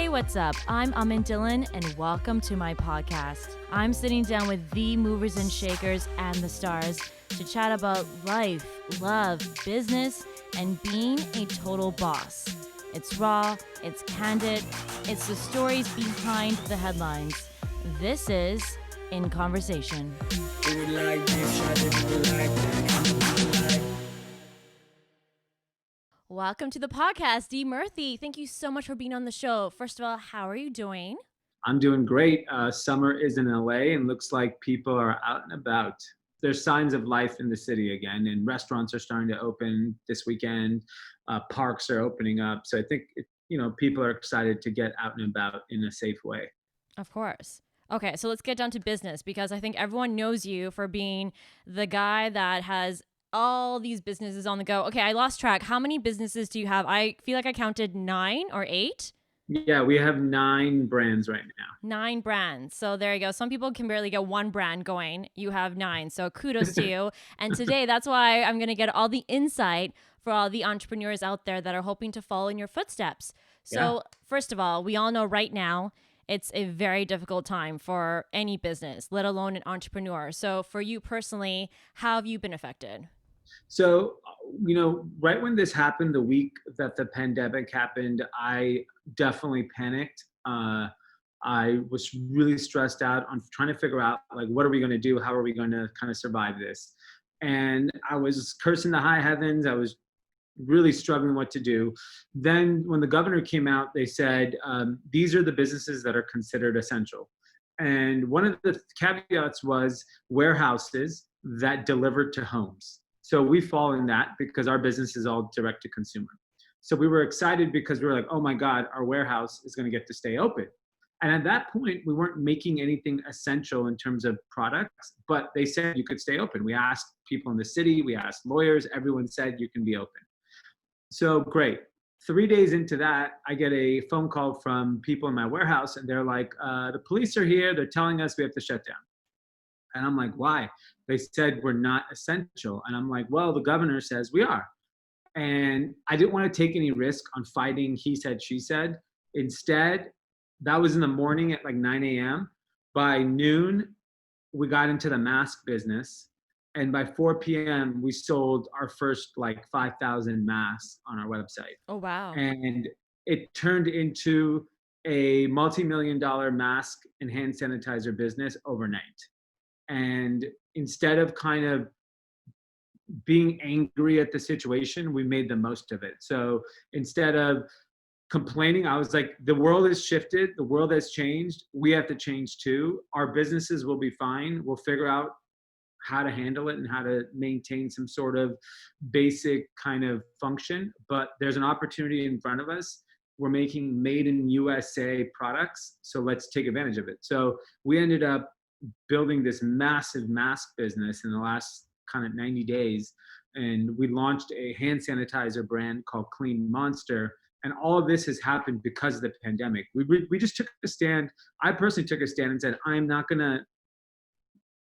Hey, what's up? I'm Amin Dillon, and welcome to my podcast. I'm sitting down with the movers and shakers and the stars to chat about life, love, business, and being a total boss. It's raw, it's candid, it's the stories behind the headlines. This is In Conversation. Welcome to the podcast, Dee Murthy. Thank you so much for being on the show. First of all, how are you doing? I'm doing great. Summer is in LA and looks like people are out and about. There's signs of life in the city again, and restaurants are starting to open this weekend. Parks are opening up. So I think, people are excited to get out and about in a safe way. Of course. Okay, so let's get down to business because I think everyone knows you for being the guy that has all these businesses on the go. Okay, I lost track. How many businesses do you have? I feel like I counted 9 or 8. Yeah, we have 9 brands right now. 9 brands. So there you go. Some people can barely get one brand going. You have 9. So kudos to you. And today, that's why I'm going to get all the insight for all the entrepreneurs out there that are hoping to follow in your footsteps. So, First of all, we all know right now it's a very difficult time for any business, let alone an entrepreneur. So, for you personally, how have you been affected? So, right when this happened, the week that the pandemic happened, I definitely panicked. I was really stressed out on trying to figure out, like, what are we going to do? How are we going to kind of survive this? And I was cursing the high heavens. I was really struggling what to do. Then when the governor came out, they said, these are the businesses that are considered essential. And one of the caveats was warehouses that delivered to homes. So we fall in that because our business is all direct to consumer. So we were excited because we were like, oh my God, our warehouse is going to get to stay open. And at that point, we weren't making anything essential in terms of products, but they said you could stay open. We asked people in the city, we asked lawyers, everyone said you can be open. So great. 3 days into that, I get a phone call from people in my warehouse, and they're like, the police are here. They're telling us we have to shut down. And I'm like, why? They said we're not essential. And I'm like, well, the governor says we are. And I didn't want to take any risk on fighting he said, she said. Instead, that was in the morning at like 9 a.m. By noon, we got into the mask business. And by 4 p.m., we sold our first like 5,000 masks on our website. Oh, wow. And it turned into a multi-million-dollar mask and hand sanitizer business overnight. And instead of kind of being angry at the situation, we made the most of it. So instead of complaining, I was like, the world has shifted, the world has changed. We have to change too. Our businesses will be fine. We'll figure out how to handle it and how to maintain some sort of basic kind of function. But there's an opportunity in front of us. We're making made in USA products. So let's take advantage of it. So we ended up building this massive mask business in the last kind of 90 days. And we launched a hand sanitizer brand called Clean Monster. And all of this has happened because of the pandemic. We just took a stand. I personally took a stand and said, I'm not going to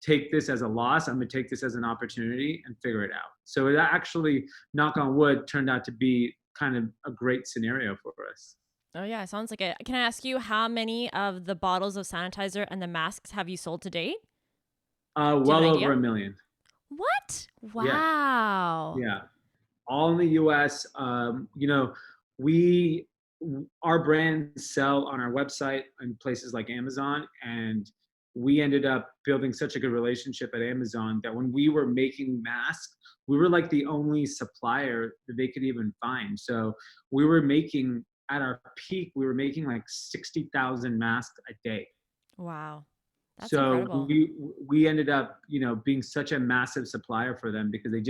take this as a loss. I'm going to take this as an opportunity and figure it out. So it actually, knock on wood, turned out to be kind of a great scenario for us. Oh, yeah, it sounds like it. Can I ask you how many of the bottles of sanitizer and the masks have you sold to date? Well over 1 million. What? Wow. Yeah. All in the US. Our brands sell on our website and places like Amazon, and we ended up building such a good relationship at Amazon that when we were making masks, we were like the only supplier that they could even find. So we were making, at our peak, we were making like 60,000 masks a day. Wow. That's So incredible. we ended up, being such a massive supplier for them because they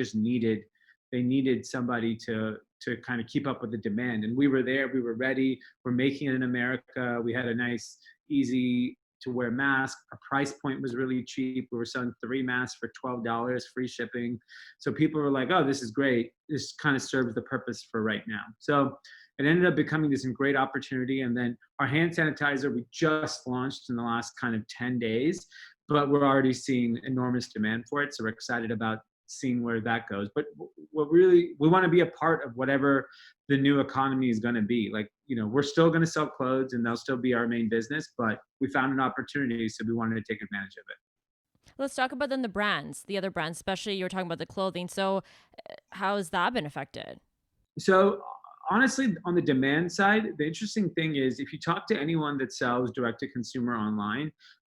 needed somebody to kind of keep up with the demand. And we were there, we were ready, we're making it in America. We had a nice, easy to wear mask. Our price point was really cheap. We were selling 3 masks for $12, free shipping. So people were like, oh, this is great. This kind of serves the purpose for right now. So it ended up becoming this great opportunity. And then our hand sanitizer, we just launched in the last kind of 10 days, but we're already seeing enormous demand for it. So we're excited about seeing where that goes. But what really, we want to be a part of whatever the new economy is going to be. Like, we're still going to sell clothes and they'll still be our main business, but we found an opportunity, so we wanted to take advantage of it. Let's talk about then the brands, the other brands, especially you were talking about the clothing. So, how has that been affected? So honestly, on the demand side, the interesting thing is if you talk to anyone that sells direct to consumer online,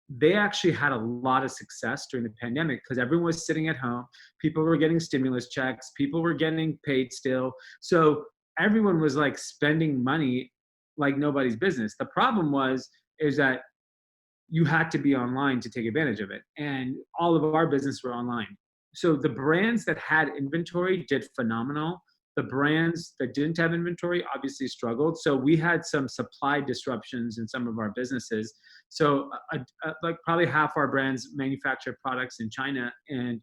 they actually had a lot of success during the pandemic because everyone was sitting at home. People were getting stimulus checks, people were getting paid still. So everyone was like spending money like nobody's business. The problem is that you had to be online to take advantage of it. And all of our business were online. So the brands that had inventory did phenomenal. The brands that didn't have inventory obviously struggled. So we had some supply disruptions in some of our businesses. So like probably half our brands manufacture products in China, and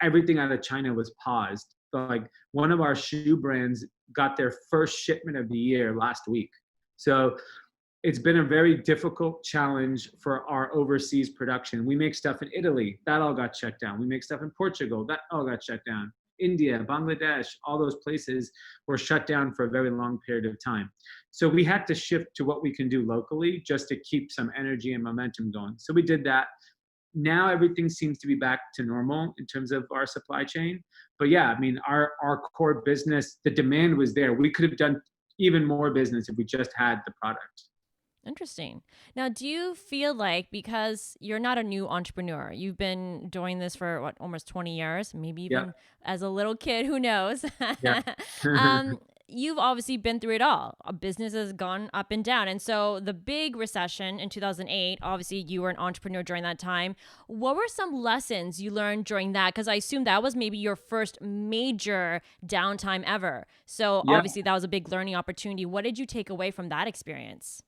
everything out of China was paused. Like one of our shoe brands got their first shipment of the year last week. So it's been a very difficult challenge for our overseas production. We make stuff in Italy, that all got shut down. We make stuff in Portugal, that all got shut down. India, Bangladesh, all those places were shut down for a very long period of time. So we had to shift to what we can do locally just to keep some energy and momentum going. So we did that. Now everything seems to be back to normal in terms of our supply chain. But yeah, I mean, our core business, the demand was there. We could have done even more business if we just had the product. Interesting. Now, do you feel like because you're not a new entrepreneur, you've been doing this for what, almost 20 years, maybe Yeah, even as a little kid, who knows? yeah. You've obviously been through it all. A business has gone up and down. And so the big recession in 2008, obviously you were an entrepreneur during that time. What were some lessons you learned during that? Because I assume that was maybe your first major downtime ever. So Yeah, obviously that was a big learning opportunity. What did you take away from that experience?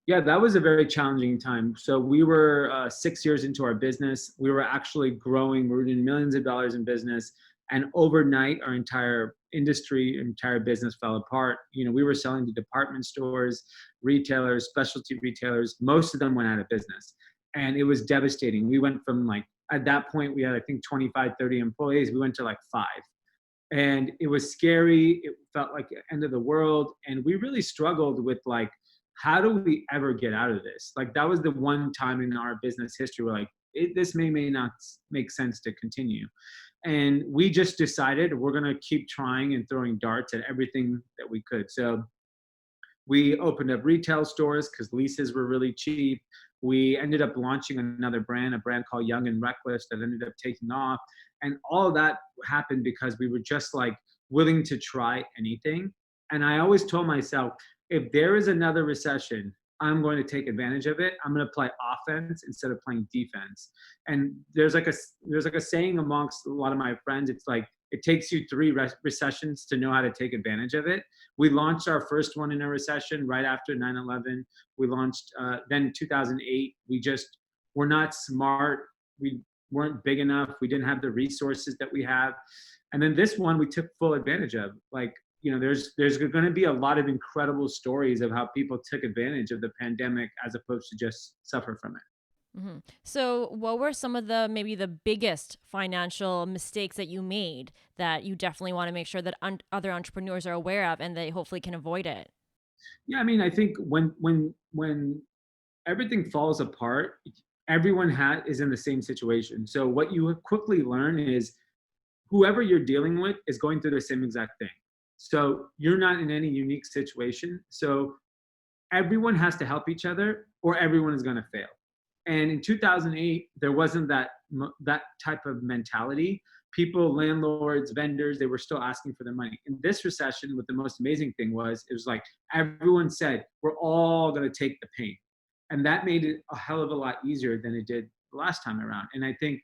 yeah, that was a very challenging time. So we were 6 years into our business. We were actually growing. We were doing millions of dollars in business, and overnight, our entire industry, entire business fell apart. We were selling to department stores, retailers, specialty retailers. Most of them went out of business, and it was devastating. We went from like at that point we had I think 25, 30 employees. We went to like five, and it was scary. It felt like the end of the world, and we really struggled with like, how do we ever get out of this? Like that was the one time in our business history where like this may not make sense to continue. And we just decided we're going to keep trying and throwing darts at everything that we could. So we opened up retail stores because leases were really cheap. We ended up launching another brand, a brand called Young and Reckless, that ended up taking off. And all of that happened because we were just like willing to try anything. And I always told myself, if there is another recession, I'm going to take advantage of it. I'm going to play offense instead of playing defense. And there's like a saying amongst a lot of my friends. It's like it takes you three recessions to know how to take advantage of it. We launched our first one in a recession right after 9/11. We launched then 2008. We just were not smart. We weren't big enough. We didn't have the resources that we have. And then this one we took full advantage of. Like, there's going to be a lot of incredible stories of how people took advantage of the pandemic as opposed to just suffer from it. So, what were some of the maybe the biggest financial mistakes that you made that you definitely want to make sure that other entrepreneurs are aware of and they hopefully can avoid it? Yeah, I mean, I think when everything falls apart, everyone is in the same situation. So what you quickly learn is whoever you're dealing with is going through the same exact thing. So you're not in any unique situation. So everyone has to help each other or everyone is going to fail. And in 2008, there wasn't that type of mentality. People, landlords, vendors, they were still asking for their money. In this recession, what the most amazing thing was, it was like everyone said, we're all going to take the pain. And that made it a hell of a lot easier than it did the last time around. And I think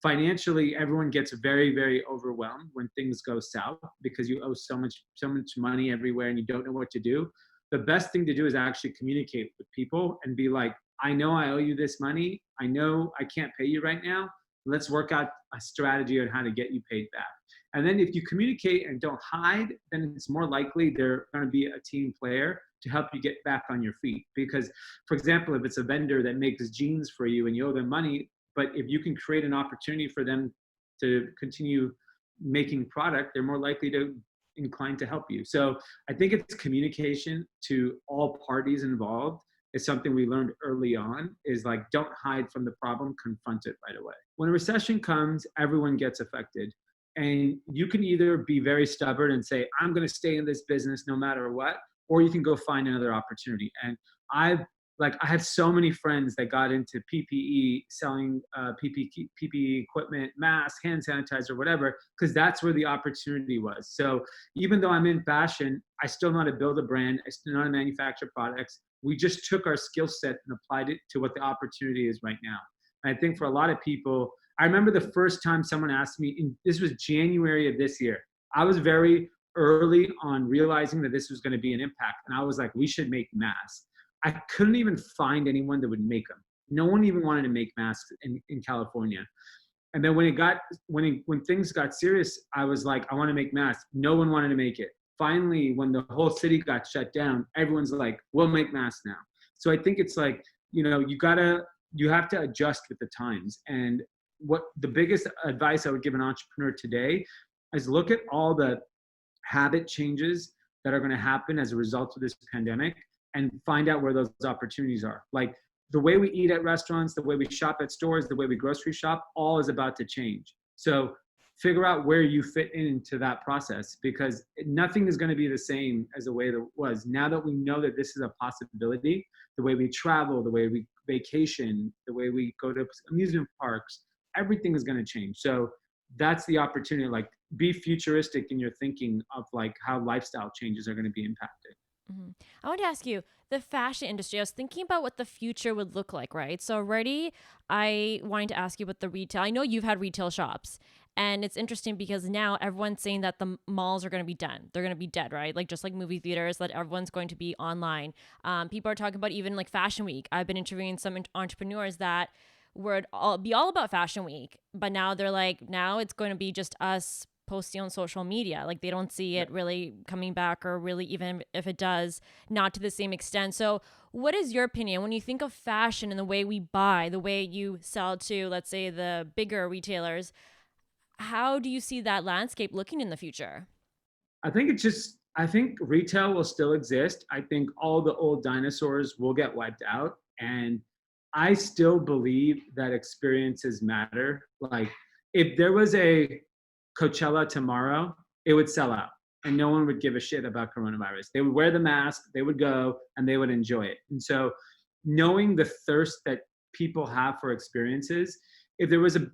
financially, everyone gets very, very overwhelmed when things go south because you owe so much money everywhere and you don't know what to do. The best thing to do is actually communicate with people and be like, I know I owe you this money. I know I can't pay you right now. Let's work out a strategy on how to get you paid back. And then if you communicate and don't hide, then it's more likely they're going to be a team player to help you get back on your feet. Because, for example, if it's a vendor that makes jeans for you and you owe them money, but if you can create an opportunity for them to continue making product, they're more likely to inclined to help you. So I think it's communication to all parties involved is something we learned early on, is like, don't hide from the problem, confront it right away. When a recession comes, everyone gets affected. And you can either be very stubborn and say, I'm going to stay in this business no matter what, or you can go find another opportunity. And I've I had so many friends that got into PPE, selling PPE equipment, masks, hand sanitizer, whatever, because that's where the opportunity was. So even though I'm in fashion, I still know how to build a brand. I still know how to manufacture products. We just took our skill set and applied it to what the opportunity is right now. And I think for a lot of people, I remember the first time someone asked me, this was January of this year. I was very early on realizing that this was going to be an impact. And I was like, we should make masks. I couldn't even find anyone that would make them. No one even wanted to make masks in California. And then when things got serious, I was like, I want to make masks. No one wanted to make it. Finally, when the whole city got shut down, everyone's like, we'll make masks now. So I think it's like, you have to adjust with the times. And what the biggest advice I would give an entrepreneur today is look at all the habit changes that are going to happen as a result of this pandemic and find out where those opportunities are. Like the way we eat at restaurants, the way we shop at stores, the way we grocery shop, all is about to change. So figure out where you fit into that process, because nothing is going to be the same as the way that it was. Now that we know that this is a possibility, the way we travel, the way we vacation, the way we go to amusement parks, everything is going to change. So that's the opportunity. Like, be futuristic in your thinking of like how lifestyle changes are going to be impacted. Mhm. I want to ask you, the fashion industry. I was thinking about what the future would look like, right? So already I wanted to ask you about the retail. I know you've had retail shops, and it's interesting because now everyone's saying that the malls are going to be done. They're going to be dead, right? Like just like movie theaters, that everyone's going to be online. People are talking about even like Fashion Week. I've been interviewing some entrepreneurs that would be all about Fashion Week, but now they're like, now it's going to be just us posting on social media. Like they don't see it really coming back, or really, even if it does, not to the same extent. So what is your opinion when you think of fashion and the way we buy, the way you sell to, let's say, the bigger retailers? How do you see that landscape looking in the future? I think retail will still exist. I think all the old dinosaurs will get wiped out. And I still believe that experiences matter. Like, if there was a Coachella tomorrow, it would sell out and no one would give a shit about coronavirus. They would wear the mask, they would go, and they would enjoy it. And so, knowing the thirst that people have for experiences, if there was a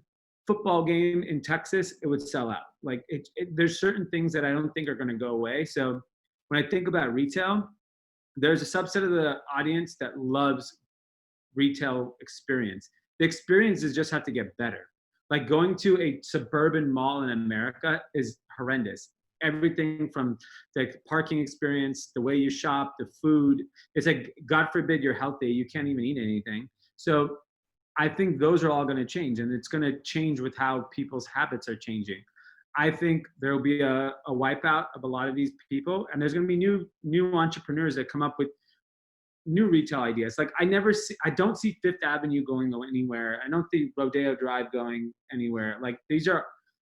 football game in Texas, it would sell out. Like, there's certain things that I don't think are going to go away. So when I think about retail, there's a subset of the audience that loves retail experience. The experiences just have to get better. Like, going to a suburban mall in America is horrendous. Everything from the parking experience, the way you shop, the food. It's like, God forbid you're healthy, you can't even eat anything. So I think those are all going to change, and it's going to change with how people's habits are changing. I think there will be a wipeout of a lot of these people, and there's going to be new entrepreneurs that come up with new retail ideas. Like, I don't see Fifth Avenue going anywhere. I don't see Rodeo Drive going anywhere. Like, these are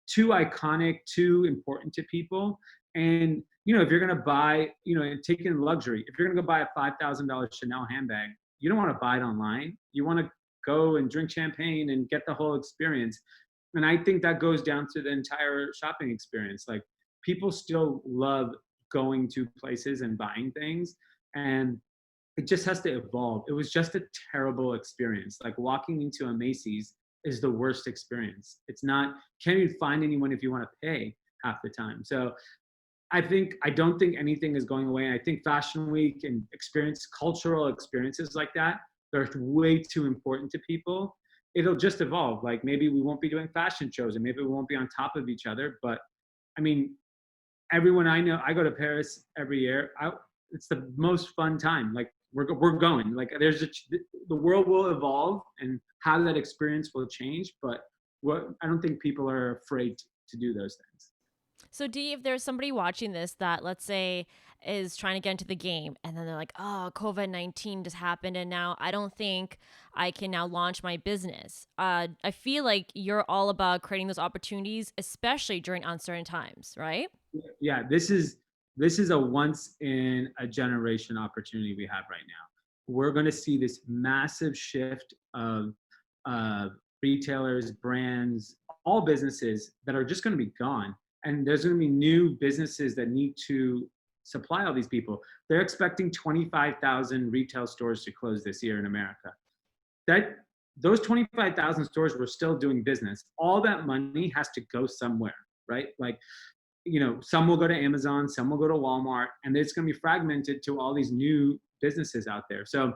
too iconic, too important to people. And if you're gonna buy, and take in luxury, if you're gonna go buy a $5,000 Chanel handbag, you don't want to buy it online. You want to go and drink champagne and get the whole experience. And I think that goes down to the entire shopping experience. Like, people still love going to places and buying things. And it just has to evolve. It was just a terrible experience. Like, walking into a Macy's is the worst experience. It's not, can't even find anyone if you want to pay half the time. So I don't think anything is going away. I think Fashion Week and cultural experiences like that, they're way too important to people. It'll just evolve. Like, maybe we won't be doing fashion shows and maybe we won't be on top of each other. But I mean, everyone I know, I go to Paris every year. It's the most fun time. Like, we're going. Like, the world will evolve and how that experience will change. But I don't think people are afraid to do those things. So, Dee, if there's somebody watching this that, let's say, is trying to get into the game, and then they're like, oh, COVID-19 just happened, and now I don't think I can now launch my business. I feel like you're all about creating those opportunities, especially during uncertain times, right? Yeah, this is a once in a generation opportunity we have right now. We're going to see this massive shift of uh, retailers, brands, all businesses that are just going to be gone, and there's going to be new businesses that need to supply all these people. They're expecting 25,000 retail stores to close this year in America. That those 25,000 stores were still doing business. All that money has to go somewhere, right? Like, some will go to Amazon, some will go to Walmart, and it's going to be fragmented to all these new businesses out there. So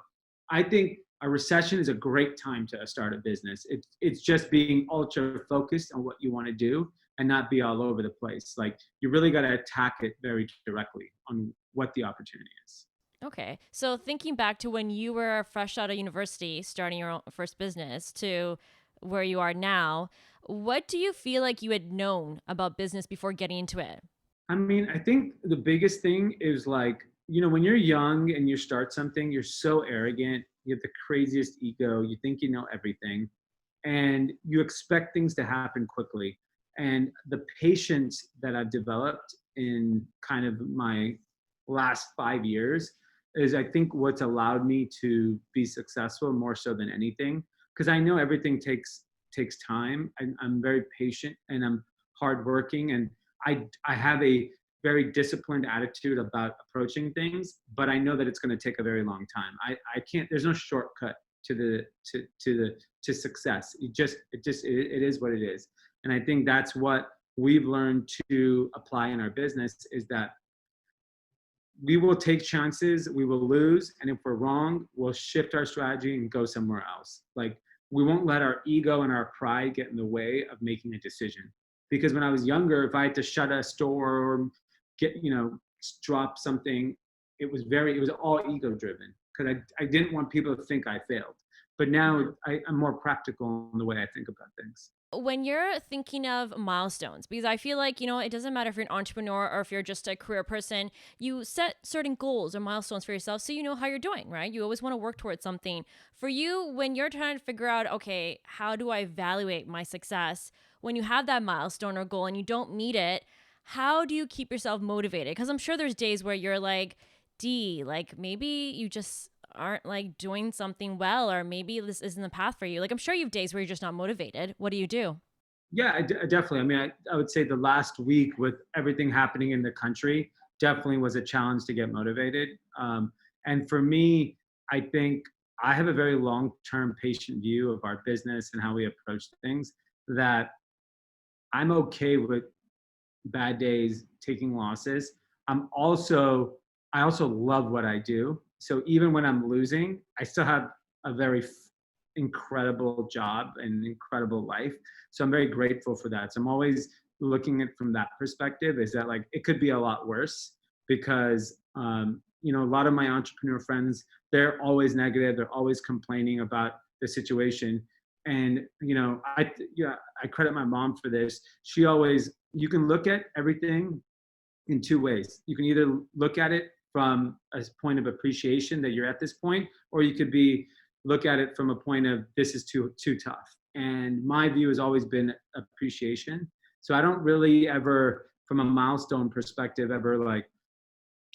I think a recession is a great time to start a business. It's just being ultra focused on what you want to do and not be all over the place. Like, you really got to attack it very directly on what the opportunity is. Okay. So thinking back to when you were fresh out of university, starting your own first business to where you are now, what do you feel like you had known about business before getting into it? I mean, I think the biggest thing is like, when you're young and you start something, you're so arrogant. You have the craziest ego. You think you know everything and you expect things to happen quickly. And the patience that I've developed in kind of my last 5 years is, I think, what's allowed me to be successful more so than anything. Because I know everything takes time. I'm very patient and I'm hardworking, and I have a very disciplined attitude about approaching things. But I know that it's going to take a very long time. I can't. There's no shortcut to to success. It is what it is. And I think that's what we've learned to apply in our business, is that we will take chances, we will lose, and if we're wrong, we'll shift our strategy and go somewhere else. Like, we won't let our ego and our pride get in the way of making a decision. Because when I was younger, if I had to shut a store or get, drop something, it was all ego driven, because I didn't want people to think I failed. But now I'm more practical in the way I think about things. When you're thinking of milestones, because I feel like, it doesn't matter if you're an entrepreneur or if you're just a career person, you set certain goals or milestones for yourself so you know how you're doing, right? You always want to work towards something. For you, when you're trying to figure out, okay, how do I evaluate my success? When you have that milestone or goal and you don't meet it, how do you keep yourself motivated? Because I'm sure there's days where you're like, D, like maybe you just aren't like doing something well, or maybe this isn't the path for you. Like, I'm sure you have days where you're just not motivated. What do you do? Yeah, I definitely. I mean, I would say the last week with everything happening in the country definitely was a challenge to get motivated. And for me, I think I have a very long-term patient view of our business and how we approach things, that I'm okay with bad days, taking losses. I also love what I do. So even when I'm losing, I still have a very incredible job and incredible life. So I'm very grateful for that. So I'm always looking at it from that perspective, is that, like, it could be a lot worse, because a lot of my entrepreneur friends, they're always negative. They're always complaining about the situation. And I credit my mom for this. She always, you can look at everything in two ways. You can either look at it from a point of appreciation that you're at this point, or you could look at it from a point of, this is too tough. And my view has always been appreciation. So I don't really ever, from a milestone perspective, ever like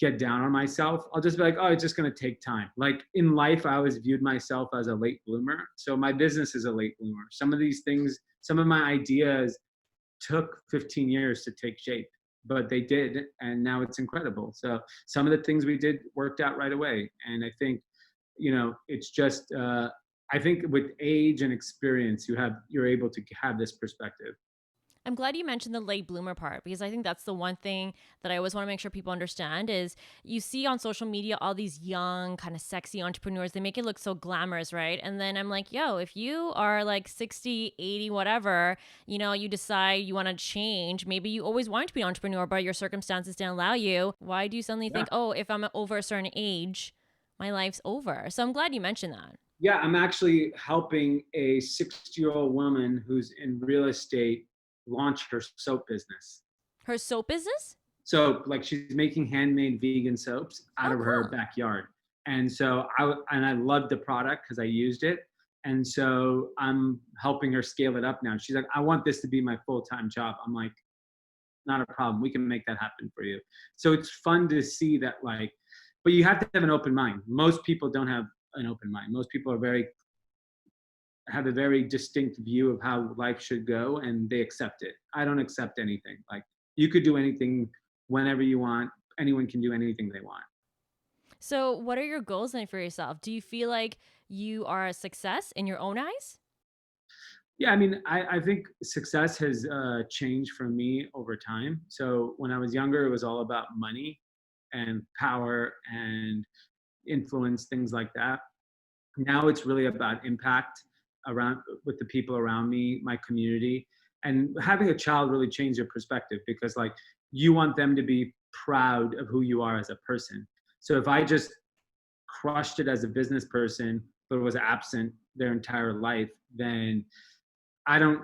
get down on myself. I'll just be like, oh, it's just going to take time. Like, in life, I always viewed myself as a late bloomer. So my business is a late bloomer. Some of these things, some of my ideas took 15 years to take shape, but they did. And now it's incredible. So some of the things we did worked out right away. And I think, it's just, I think with age and experience, you're able to have this perspective. I'm glad you mentioned the late bloomer part, because I think that's the one thing that I always want to make sure people understand is you see on social media all these young, kind of sexy entrepreneurs. They make it look so glamorous, right? And then I'm like, yo, if you are like 60, 80, whatever, you decide you want to change. Maybe you always wanted to be an entrepreneur, but your circumstances didn't allow you. Why do you suddenly Yeah. think, oh, if I'm over a certain age, my life's over? So I'm glad you mentioned that. Yeah, I'm actually helping a 60-year-old woman who's in real estate launch her soap business. Her soap business? So like she's making handmade vegan soaps out Oh, of her cool. backyard. And so I loved the product because I used it. And so I'm helping her scale it up now. She's like, I want this to be my full-time job. I'm like, not a problem. We can make that happen for you. So it's fun to see that, like, but you have to have an open mind. Most people don't have an open mind. Most people are very have a very distinct view of how life should go and they accept it. I don't accept anything. Like you could do anything whenever you want. Anyone can do anything they want. So, what are your goals then for yourself? Do you feel like you are a success in your own eyes? Yeah, I mean, I think success has changed for me over time. So when I was younger, it was all about money and power and influence, things like that. Now it's really about impact around with the people around me, my community, and having a child really changed your perspective because like you want them to be proud of who you are as a person. So if I just crushed it as a business person but was absent their entire life, then I don't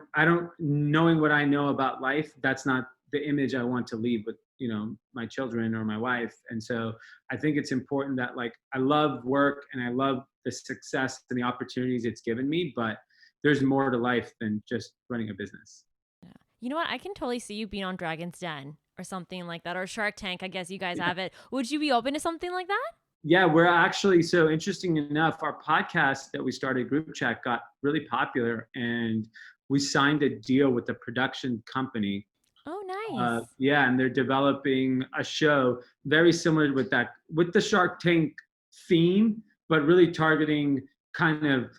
knowing what I know about life, that's not the image I want to leave with, my children or my wife. And so I think it's important that like I love work and I love the success and the opportunities it's given me, but there's more to life than just running a business. Yeah. You know what? I can totally see you being on Dragon's Den or something like that, or Shark Tank. I guess you guys Yeah. have it. Would you be open to something like that? Yeah, we're actually so interesting enough, our podcast that we started group chat got really popular and we signed a deal with the production company. Oh, nice. Yeah, and they're developing a show very similar with that, with the Shark Tank theme, but really targeting kind of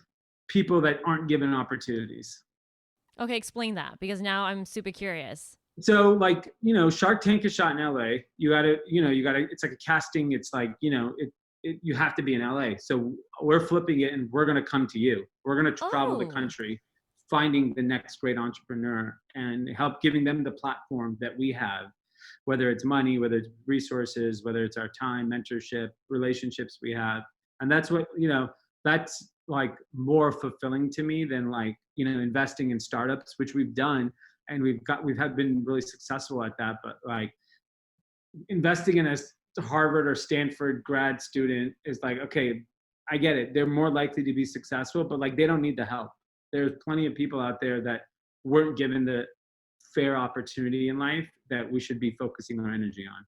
people that aren't given opportunities. Okay, explain that because now I'm super curious. So, like, Shark Tank is shot in LA. You gotta. It's like a casting. It's like, you have to be in LA. So we're flipping it, and we're gonna come to you. We're gonna travel the Oh, country, finding the next great entrepreneur, and help giving them the platform that we have, whether it's money, whether it's resources, whether it's our time, mentorship, relationships we have, and that's like more fulfilling to me than like investing in startups, which we've done and we've been really successful at that. But like investing in a Harvard or Stanford grad student is like, okay, I get it. They're more likely to be successful, but like they don't need the help. There's plenty of people out there that weren't given the fair opportunity in life that we should be focusing our energy on.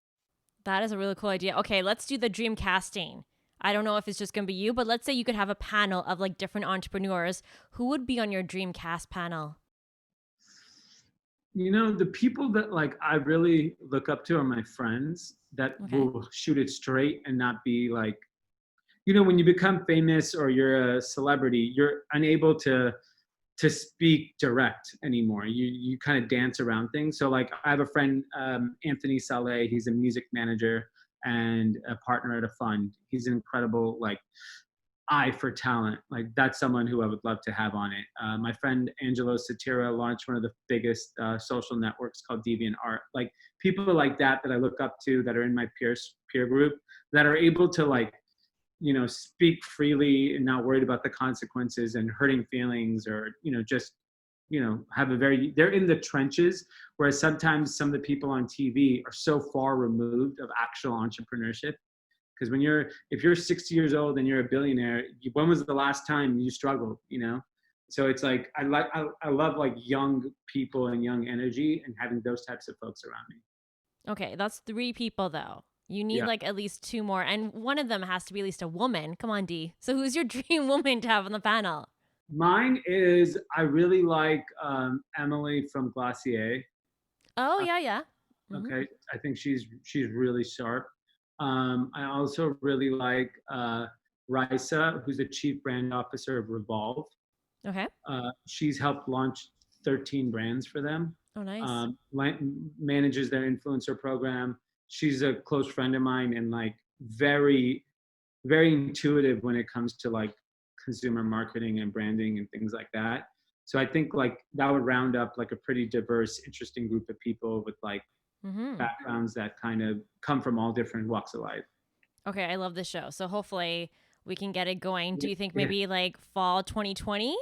that is a really cool idea. Okay, let's do the dream casting. I don't know if it's just going to be you, but let's say you could have a panel of like different entrepreneurs. Who would be on your dream cast panel? The people that like I really look up to are my friends that Okay. will shoot it straight and not be like, when you become famous or you're a celebrity, you're unable to speak direct anymore. You kind of dance around things. So like I have a friend, Anthony Saleh. He's a music manager and a partner at a fund. He's an incredible like eye for talent. Like that's someone who I would love to have on it. My friend Angelo Satira launched one of the biggest social networks called DeviantArt. Like people like that I look up to that are in my peer group that are able to like speak freely and not worried about the consequences and hurting feelings or just have a very they're in the trenches, whereas sometimes some of the people on TV are so far removed of actual entrepreneurship. Because if you're 60 years old and you're a billionaire, when was the last time you struggled? So it's like I love like young people and young energy and having those types of folks around me. Okay, that's three people though. You need Yeah. like at least two more, and one of them has to be at least a woman. Come on, D. So who's your dream woman to have on the panel? Mine is I really like Emily from Glacier. Oh yeah, yeah. Hmm. Okay, I think she's really sharp. I also really like Risa, who's the chief brand officer of Revolve. Okay. She's helped launch 13 brands for them. Oh, nice. Manages their influencer program. She's a close friend of mine and like very, very intuitive when it comes to like consumer marketing and branding and things like that. So I think like that would round up like a pretty diverse, interesting group of people with like Hmm. backgrounds that kind of come from all different walks of life. Okay, I love this show. So hopefully we can get it going. Do Yeah, you think yeah. maybe like fall 2020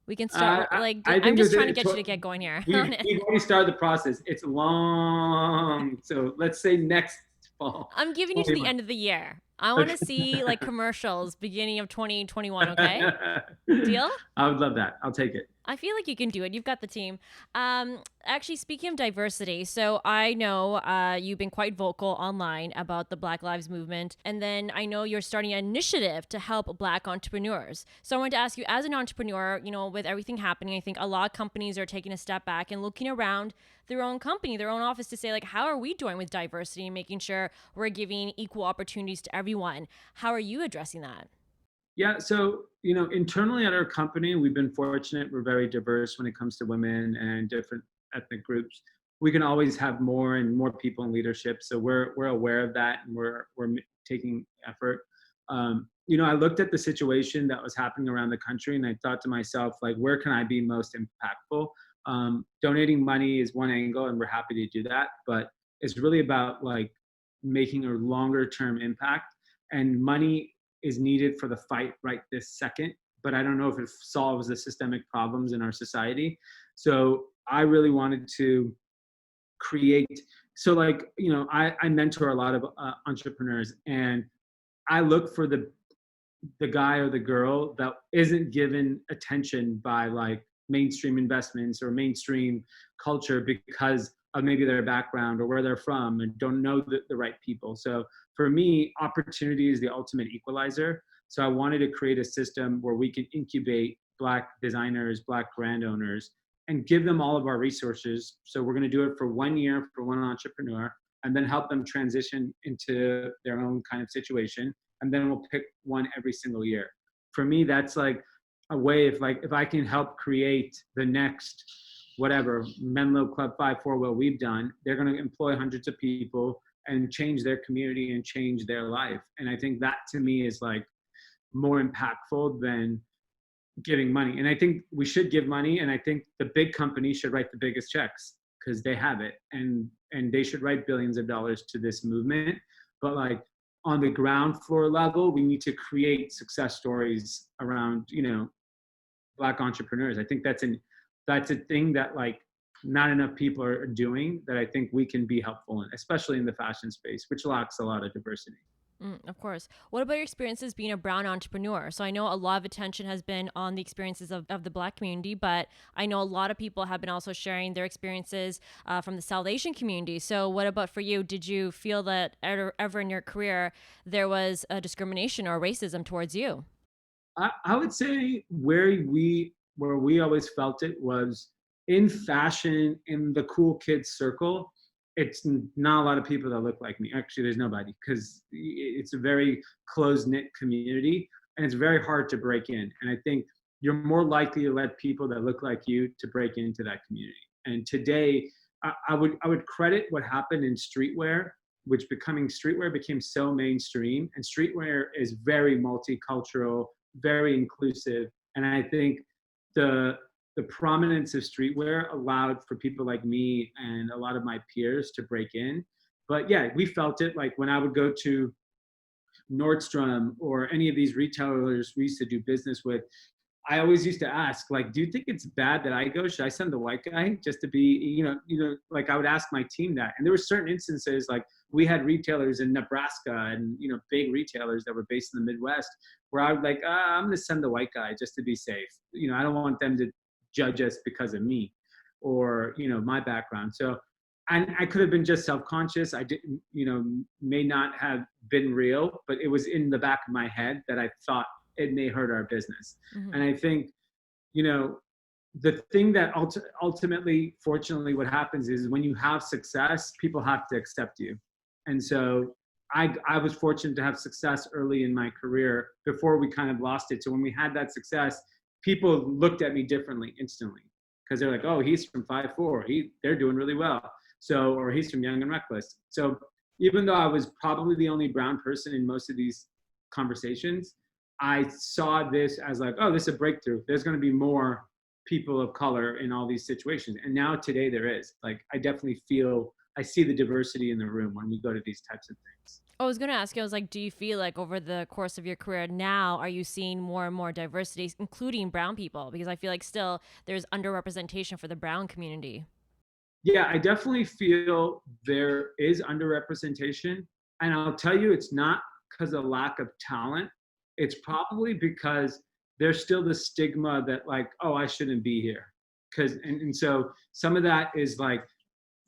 We can Uh, start I, like I I'm think just there's trying to a, get you to get going here on we've it. already started the process. It's long, so let's say next fall, I'm giving you to the 21. end of the year. I want to see like commercials beginning of 2021, okay? Okay. Deal? I would love that. I'll take it. I feel like you can do it. You've got the team. Actually, speaking of diversity, so I know you've been quite vocal online about the Black Lives Movement, and then I know you're starting an initiative to help Black entrepreneurs. So I wanted to ask you, as an entrepreneur, with everything happening, I think a lot of companies are taking a step back and looking around their own company, their own office to say, like, how are we doing with diversity and making sure we're giving equal opportunities to everyone? How are you addressing that? Yeah, so internally at our company, we've been fortunate. We're very diverse when it comes to women and different ethnic groups. We can always have more and more people in leadership, so we're aware of that, and we're taking effort. I looked at the situation that was happening around the country, and I thought to myself, like, where can I be most impactful? Donating money is one angle, and we're happy to do that, but it's really about like making a longer term impact. And money is needed for the fight right this second, but I don't know if it solves the systemic problems in our society. So I really wanted to create. So like I mentor a lot of entrepreneurs, and I look for the guy or the girl that isn't given attention by like mainstream investments or mainstream culture because of maybe their background or where they're from and don't know the right people. So for me, opportunity is the ultimate equalizer. So I wanted to create a system where we can incubate Black designers, Black brand owners, and give them all of our resources. So we're going to do it for 1 year for one entrepreneur, and then help them transition into their own kind of situation, and then we'll pick one every single year. For me, that's like a way, if I can help create the next whatever Menlo Club 5-4 we've done, they're going to employ hundreds of people and change their community and change their life. And I think that to me is like more impactful than giving money. And I think we should give money, and I think the big companies should write the biggest checks because they have it, and they should write billions of dollars to this movement. But like on the ground floor level, we need to create success stories around Black entrepreneurs. I think that's a thing that like not enough people are doing, that I think we can be helpful in, especially in the fashion space, which lacks a lot of diversity. Of course. What about your experiences being a brown entrepreneur? So I know a lot of attention has been on the experiences of the Black community, but I know a lot of people have been also sharing their experiences from the South Asian community. So what about for you? Did you feel that ever in your career there was a discrimination or racism towards you? I would say where we always felt it was in fashion, in the cool kids circle. It's not a lot of people that look like me. Actually, there's nobody, because it's a very close knit community, and it's very hard to break in. And I think you're more likely to let people that look like you to break into that community. And today, I would credit what happened in streetwear, which becoming streetwear became so mainstream, and streetwear is very multicultural, very inclusive. And I think the the prominence of streetwear allowed for people like me and a lot of my peers to break in. But yeah, we felt it like when I would go to Nordstrom or any of these retailers we used to do business with. I always used to ask, like, do you think it's bad that I go? Should I send the white guy just to be, like I would ask my team that. And there were certain instances, like we had retailers in Nebraska and, big retailers that were based in the Midwest, where I would like, I'm going to send the white guy just to be safe. I don't want them to judge us because of me or, my background. So, and I could have been just self-conscious. I didn't, may not have been real, but it was in the back of my head that I thought it may hurt our business. Mm-hmm. And I think, you know, the thing that ultimately, fortunately, what happens is when you have success, people have to accept you. And so I was fortunate to have success early in my career before we kind of lost it. So when we had that success, people looked at me differently instantly, because they're like, oh, he's from 5-4. They're doing really well. So, or he's from Young and Reckless. So even though I was probably the only brown person in most of these conversations, I saw this as like, oh, this is a breakthrough. There's going to be more people of color in all these situations. And now today there is. Like, I definitely feel I see the diversity in the room when we go to these types of things. I was going to ask you, I was like, do you feel like over the course of your career now, are you seeing more and more diversity, including brown people? Because I feel like still there's underrepresentation for the brown community. Yeah, I definitely feel there is underrepresentation. And I'll tell you, it's not because of lack of talent. It's probably because there's still the stigma that, like, oh, I shouldn't be here. And so some of that is like,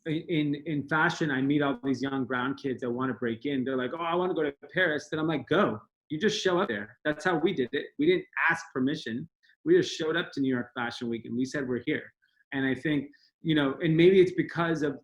in fashion, I meet all these young brown kids that want to break in. They're like, oh, I want to go to Paris. Then I'm like, go. You just show up there. That's how we did it. We didn't ask permission. We just showed up to New York Fashion Week and we said we're here. And I think, and maybe it's because of,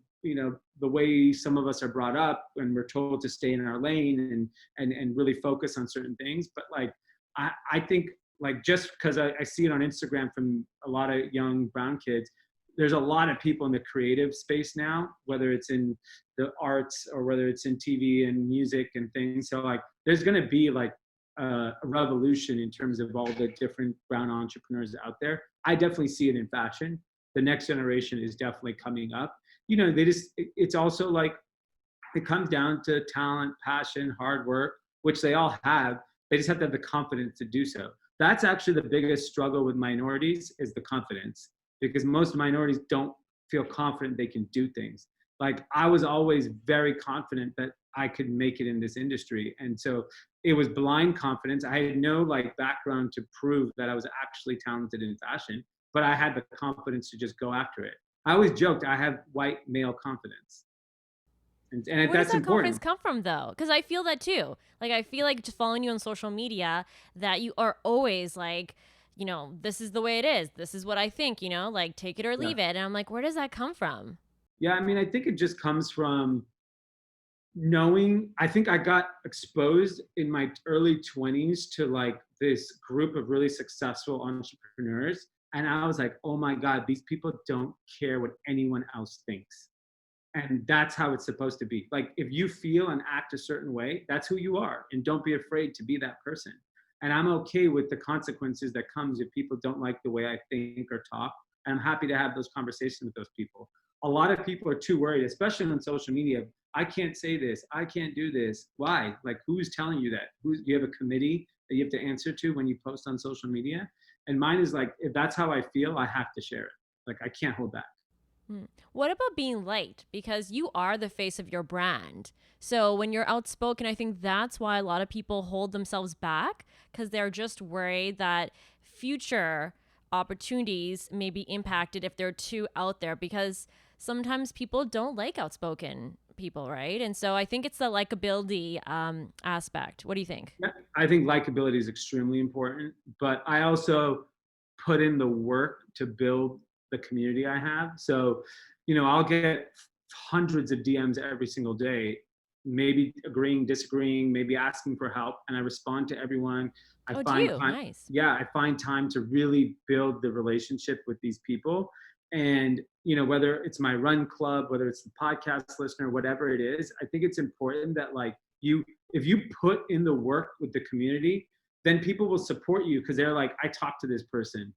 the way some of us are brought up and we're told to stay in our lane and really focus on certain things. But like, I think, like, just because I see it on Instagram from a lot of young brown kids, there's a lot of people in the creative space now, whether it's in the arts or whether it's in TV and music and things. So like, there's going to be like a revolution in terms of all the different brown entrepreneurs out there. I definitely see it in fashion. The next generation is definitely coming up. It's also like, it comes down to talent, passion, hard work, which they all have. They just have to have the confidence to do so. That's actually the biggest struggle with minorities, is the confidence, because most minorities don't feel confident they can do things. Like, I was always very confident that I could make it in this industry. And so it was blind confidence. I had no like background to prove that I was actually talented in fashion, but I had the confidence to just go after it. I always joked I have white male confidence. And Where does that's that confidence important. come from, though? Because I feel that too. Like, I feel like just following you on social media, that you are always like, this is the way it is. This is what I think, like take it or Yeah. leave it. And I'm like, where does that come from? Yeah. I mean, I think it just comes from knowing. I think I got exposed in my early 20s to like this group of really successful entrepreneurs. And I was like, oh my God, these people don't care what anyone else thinks. And that's how it's supposed to be. Like, if you feel and act a certain way, that's who you are, and don't be afraid to be that person. And I'm okay with the consequences that comes if people don't like the way I think or talk. And I'm happy to have those conversations with those people. A lot of people are too worried, especially on social media. I can't say this, I can't do this. Why? Like, who's telling you that? You have a committee that you have to answer to when you post on social media? And mine is like, if that's how I feel, I have to share it. Like, I can't hold back. Hmm. What about being light? Because you are the face of your brand. So when you're outspoken, I think that's why a lot of people hold themselves back, because they're just worried that future opportunities may be impacted if they're too out there, because sometimes people don't like outspoken people, right? And so I think it's the likability aspect. What do you think? Yeah, I think likability is extremely important, but I also put in the work to build the community I have. So, I'll get hundreds of DMs every single day, maybe agreeing, disagreeing, maybe asking for help, and I respond to everyone. I Oh, do find you? time, Nice. yeah, I find time to really build the relationship with these people. And, whether it's my run club, whether it's the podcast listener, whatever it is, I think it's important that like if you put in the work with the community, then people will support you because they're like, I talked to this person.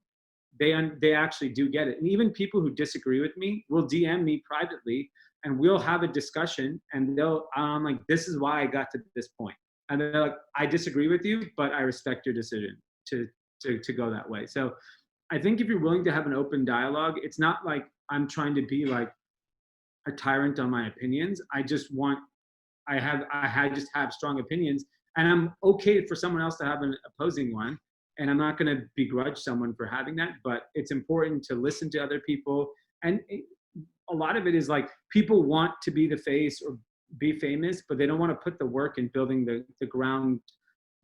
They actually do get it. And even people who disagree with me will DM me privately, and we'll have a discussion, and I'm like, this is why I got to this point. And they're like, I disagree with you, but I respect your decision to go that way. So I think if you're willing to have an open dialogue, it's not like I'm trying to be like a tyrant on my opinions. I just have strong opinions, and I'm okay for someone else to have an opposing one. And I'm not going to begrudge someone for having that, but it's important to listen to other people. And a lot of it is like, people want to be the face or be famous, but they don't want to put the work in building the ground,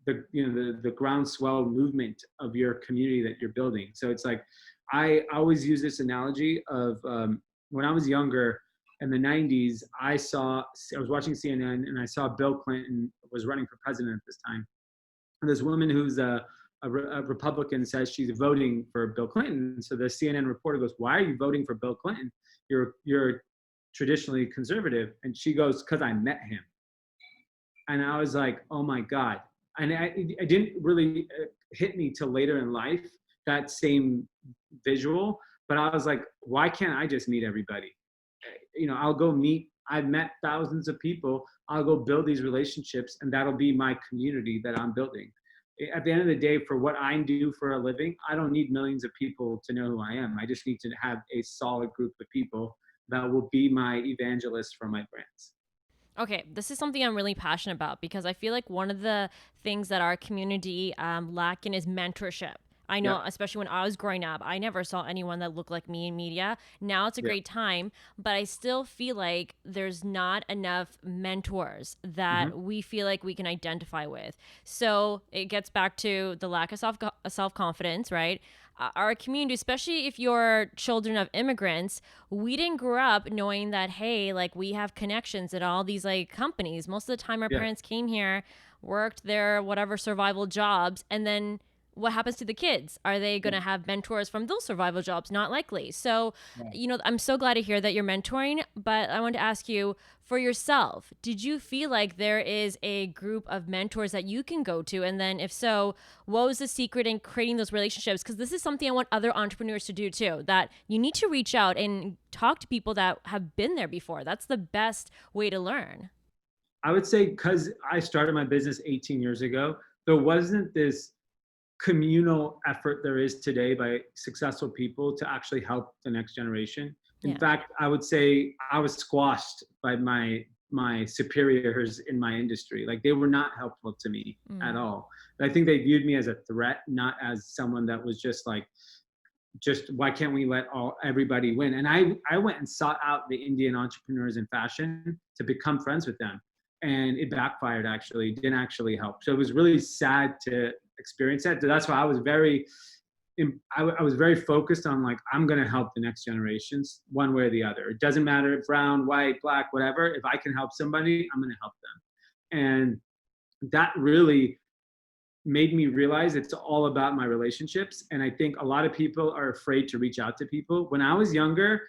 the groundswell movement of your community that you're building. So it's like, I always use this analogy of when I was younger in the 90s, I was watching CNN and I saw Bill Clinton was running for president at this time. And this woman who's a Republican says she's voting for Bill Clinton. So the CNN reporter goes, "Why are you voting for Bill Clinton? You're traditionally conservative." And she goes, "Because I met him." And I was like, "Oh my God." And it didn't really hit me till later in life, that same visual. But I was like, why can't I just meet everybody? I'll go meet I've met thousands of people. I'll go build these relationships, and that'll be my community that I'm building. At the end of the day, for what I do for a living, I don't need millions of people to know who I am. I just need to have a solid group of people that will be my evangelists for my brands. Okay, this is something I'm really passionate about because I feel like one of the things that our community lack in is mentorship. I Yeah, know, especially when I was growing up, I never saw anyone that looked like me in media. Now it's a yeah. great time, but I still feel like there's not enough mentors that Hmm. we feel like we can identify with. So it gets back to the lack of self confidence, right? Our community, especially if you're children of immigrants, we didn't grow up knowing that, hey, like we have connections at all these like companies. Most of the time, our Yeah, parents came here, worked their whatever survival jobs, and then what happens to the kids? Are they going yeah, to have mentors from those survival jobs? Not likely. So, yeah. I'm so glad to hear that you're mentoring, but I want to ask you for yourself, did you feel like there is a group of mentors that you can go to? And then, if so, what was the secret in creating those relationships? Because this is something I want other entrepreneurs to do too, that you need to reach out and talk to people that have been there before. That's the best way to learn. I would say because I started my business 18 years ago, there wasn't this communal effort there is today by successful people to actually help the next generation. In Yeah. fact, I would say I was squashed by my superiors in my industry. Like they were not helpful to me at Mm. all. I think they viewed me as a threat, not as someone that was just why can't we let everybody win? And I went and sought out the Indian entrepreneurs in fashion to become friends with them, and it backfired. Actually, it didn't actually help. So it was really sad to experience that. So that's why I was I was very focused on like I'm going to help the next generations one way or the other. It doesn't matter if brown, white, black, whatever. If I can help somebody, I'm going to help them. And that really made me realize it's all about my relationships. And I think a lot of people are afraid to reach out to people. When I was younger,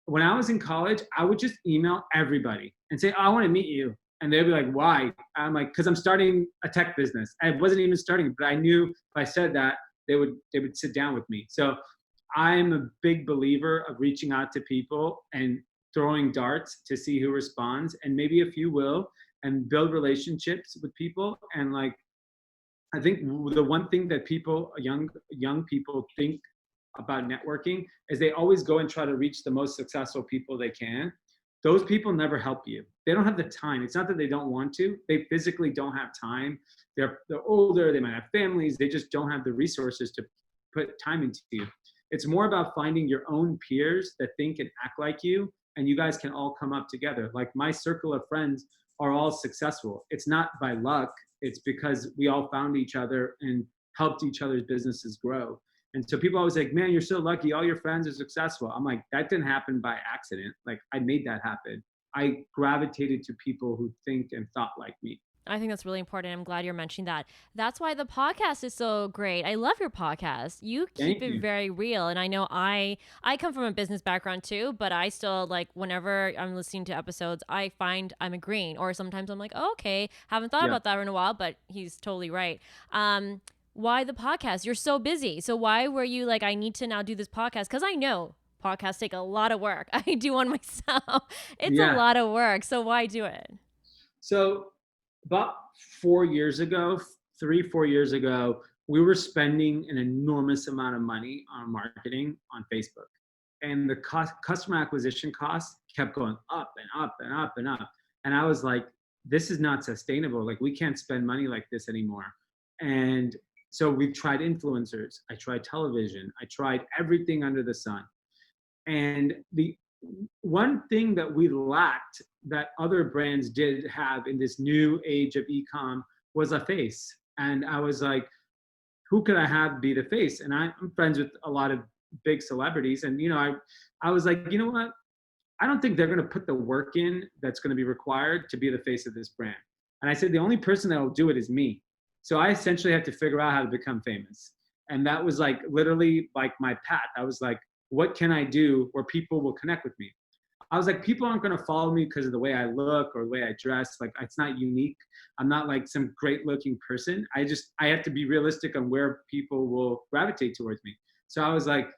when I was in college, I would just email everybody and say, oh, I want to meet you. And they'd be like, why? I'm like, because I'm starting a tech business. I wasn't even starting it, but I knew if I said that, they would sit down with me. So I'm a big believer of reaching out to people and throwing darts to see who responds. And maybe a few will, and build relationships with people. And like I think the one thing that people, young people, think about networking is they always go and try to reach the most successful people they can. Those people never help you. They don't have the time. It's not that they don't want to. They physically don't have time. They're older. They might have families. They just don't have the resources to put time into you. It's more about finding your own peers that think and act like you, and you guys can all come up together. Like my circle of friends are all successful. It's not by luck. It's because we all found each other and helped each other's businesses grow. And so people always like, man, you're so lucky. All your friends are successful. I'm like, that didn't happen by accident. Like I made that happen. I gravitated to people who think and thought like me. I think that's really important. I'm glad you're mentioning that. That's why the podcast is so great. I love your podcast. You keep Thank it you. very real. And I know I come from a business background too, but I still like whenever I'm listening to episodes, I find I'm agreeing. Or sometimes I'm like, oh, okay, haven't thought Yeah. about that in a while, but he's totally right. Why the podcast? You're so busy. So why were you like, I need to now do this podcast? Because I know podcasts take a lot of work. I do one myself. It's a Yeah. lot of work. So why do it? So about 4 years ago, 3, 4 years ago, we were spending an enormous amount of money on marketing on Facebook. And the customer acquisition costs kept going up and up and up and up. And I was like, this is not sustainable. Like, we can't spend money like this anymore. And so we tried influencers. I tried television. I tried everything under the sun. And the one thing that we lacked that other brands did have in this new age of e-com was a face. And I was like, who could I have be the face? And I'm friends with a lot of big celebrities. And, I was like, you know what? I don't think they're going to put the work in that's going to be required to be the face of this brand. And I said, the only person that will do it is me. So I essentially had to figure out how to become famous. And that was like literally like my path. I was like, what can I do where people will connect with me? I was like, people aren't going to follow me because of the way I look or the way I dress. Like, it's not unique. I'm not like some great looking person. I have to be realistic on where people will gravitate towards me. So I was like,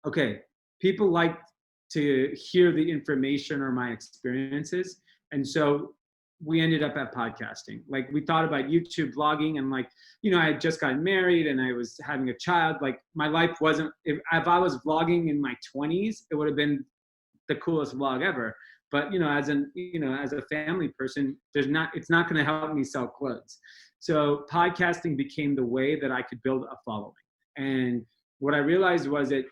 okay, people like to hear the information or my experiences. And so we ended up at podcasting. Like we thought about YouTube vlogging, and like, I had just gotten married and I was having a child. Like my life wasn't, if I was vlogging in my 20s, it would have been the coolest vlog ever. But as a family person, it's not going to help me sell clothes. So podcasting became the way that I could build a following. And what I realized was that,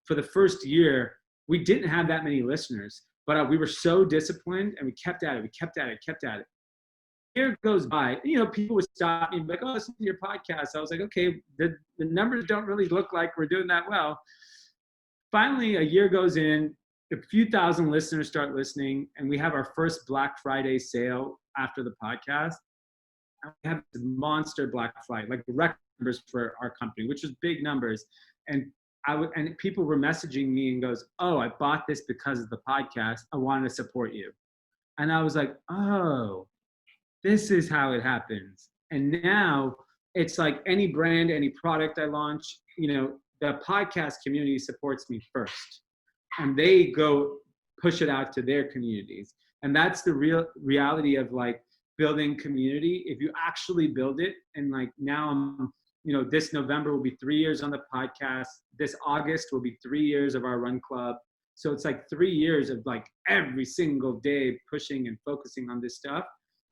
for the first year, we didn't have that many listeners, but we were so disciplined and we kept at it. We kept at it, kept at it. Year goes by, people would stop me and be like, oh, listen to your podcast. I was like, okay, the numbers don't really look like we're doing that well. Finally, a year goes in, a few thousand listeners start listening, and we have our first Black Friday sale after the podcast. We have this monster Black Friday, like record numbers for our company, which was big numbers. And and people were messaging me and goes, oh, I bought this because of the podcast. I wanted to support you. And I was like, oh, this is how it happens. And now it's like any brand, any product I launch, the podcast community supports me first, and they go push it out to their communities. And that's the real reality of like building community. If you actually build it, and like now this November will be 3 years on the podcast. This August will be 3 years of our run club. So it's like 3 years of like every single day pushing and focusing on this stuff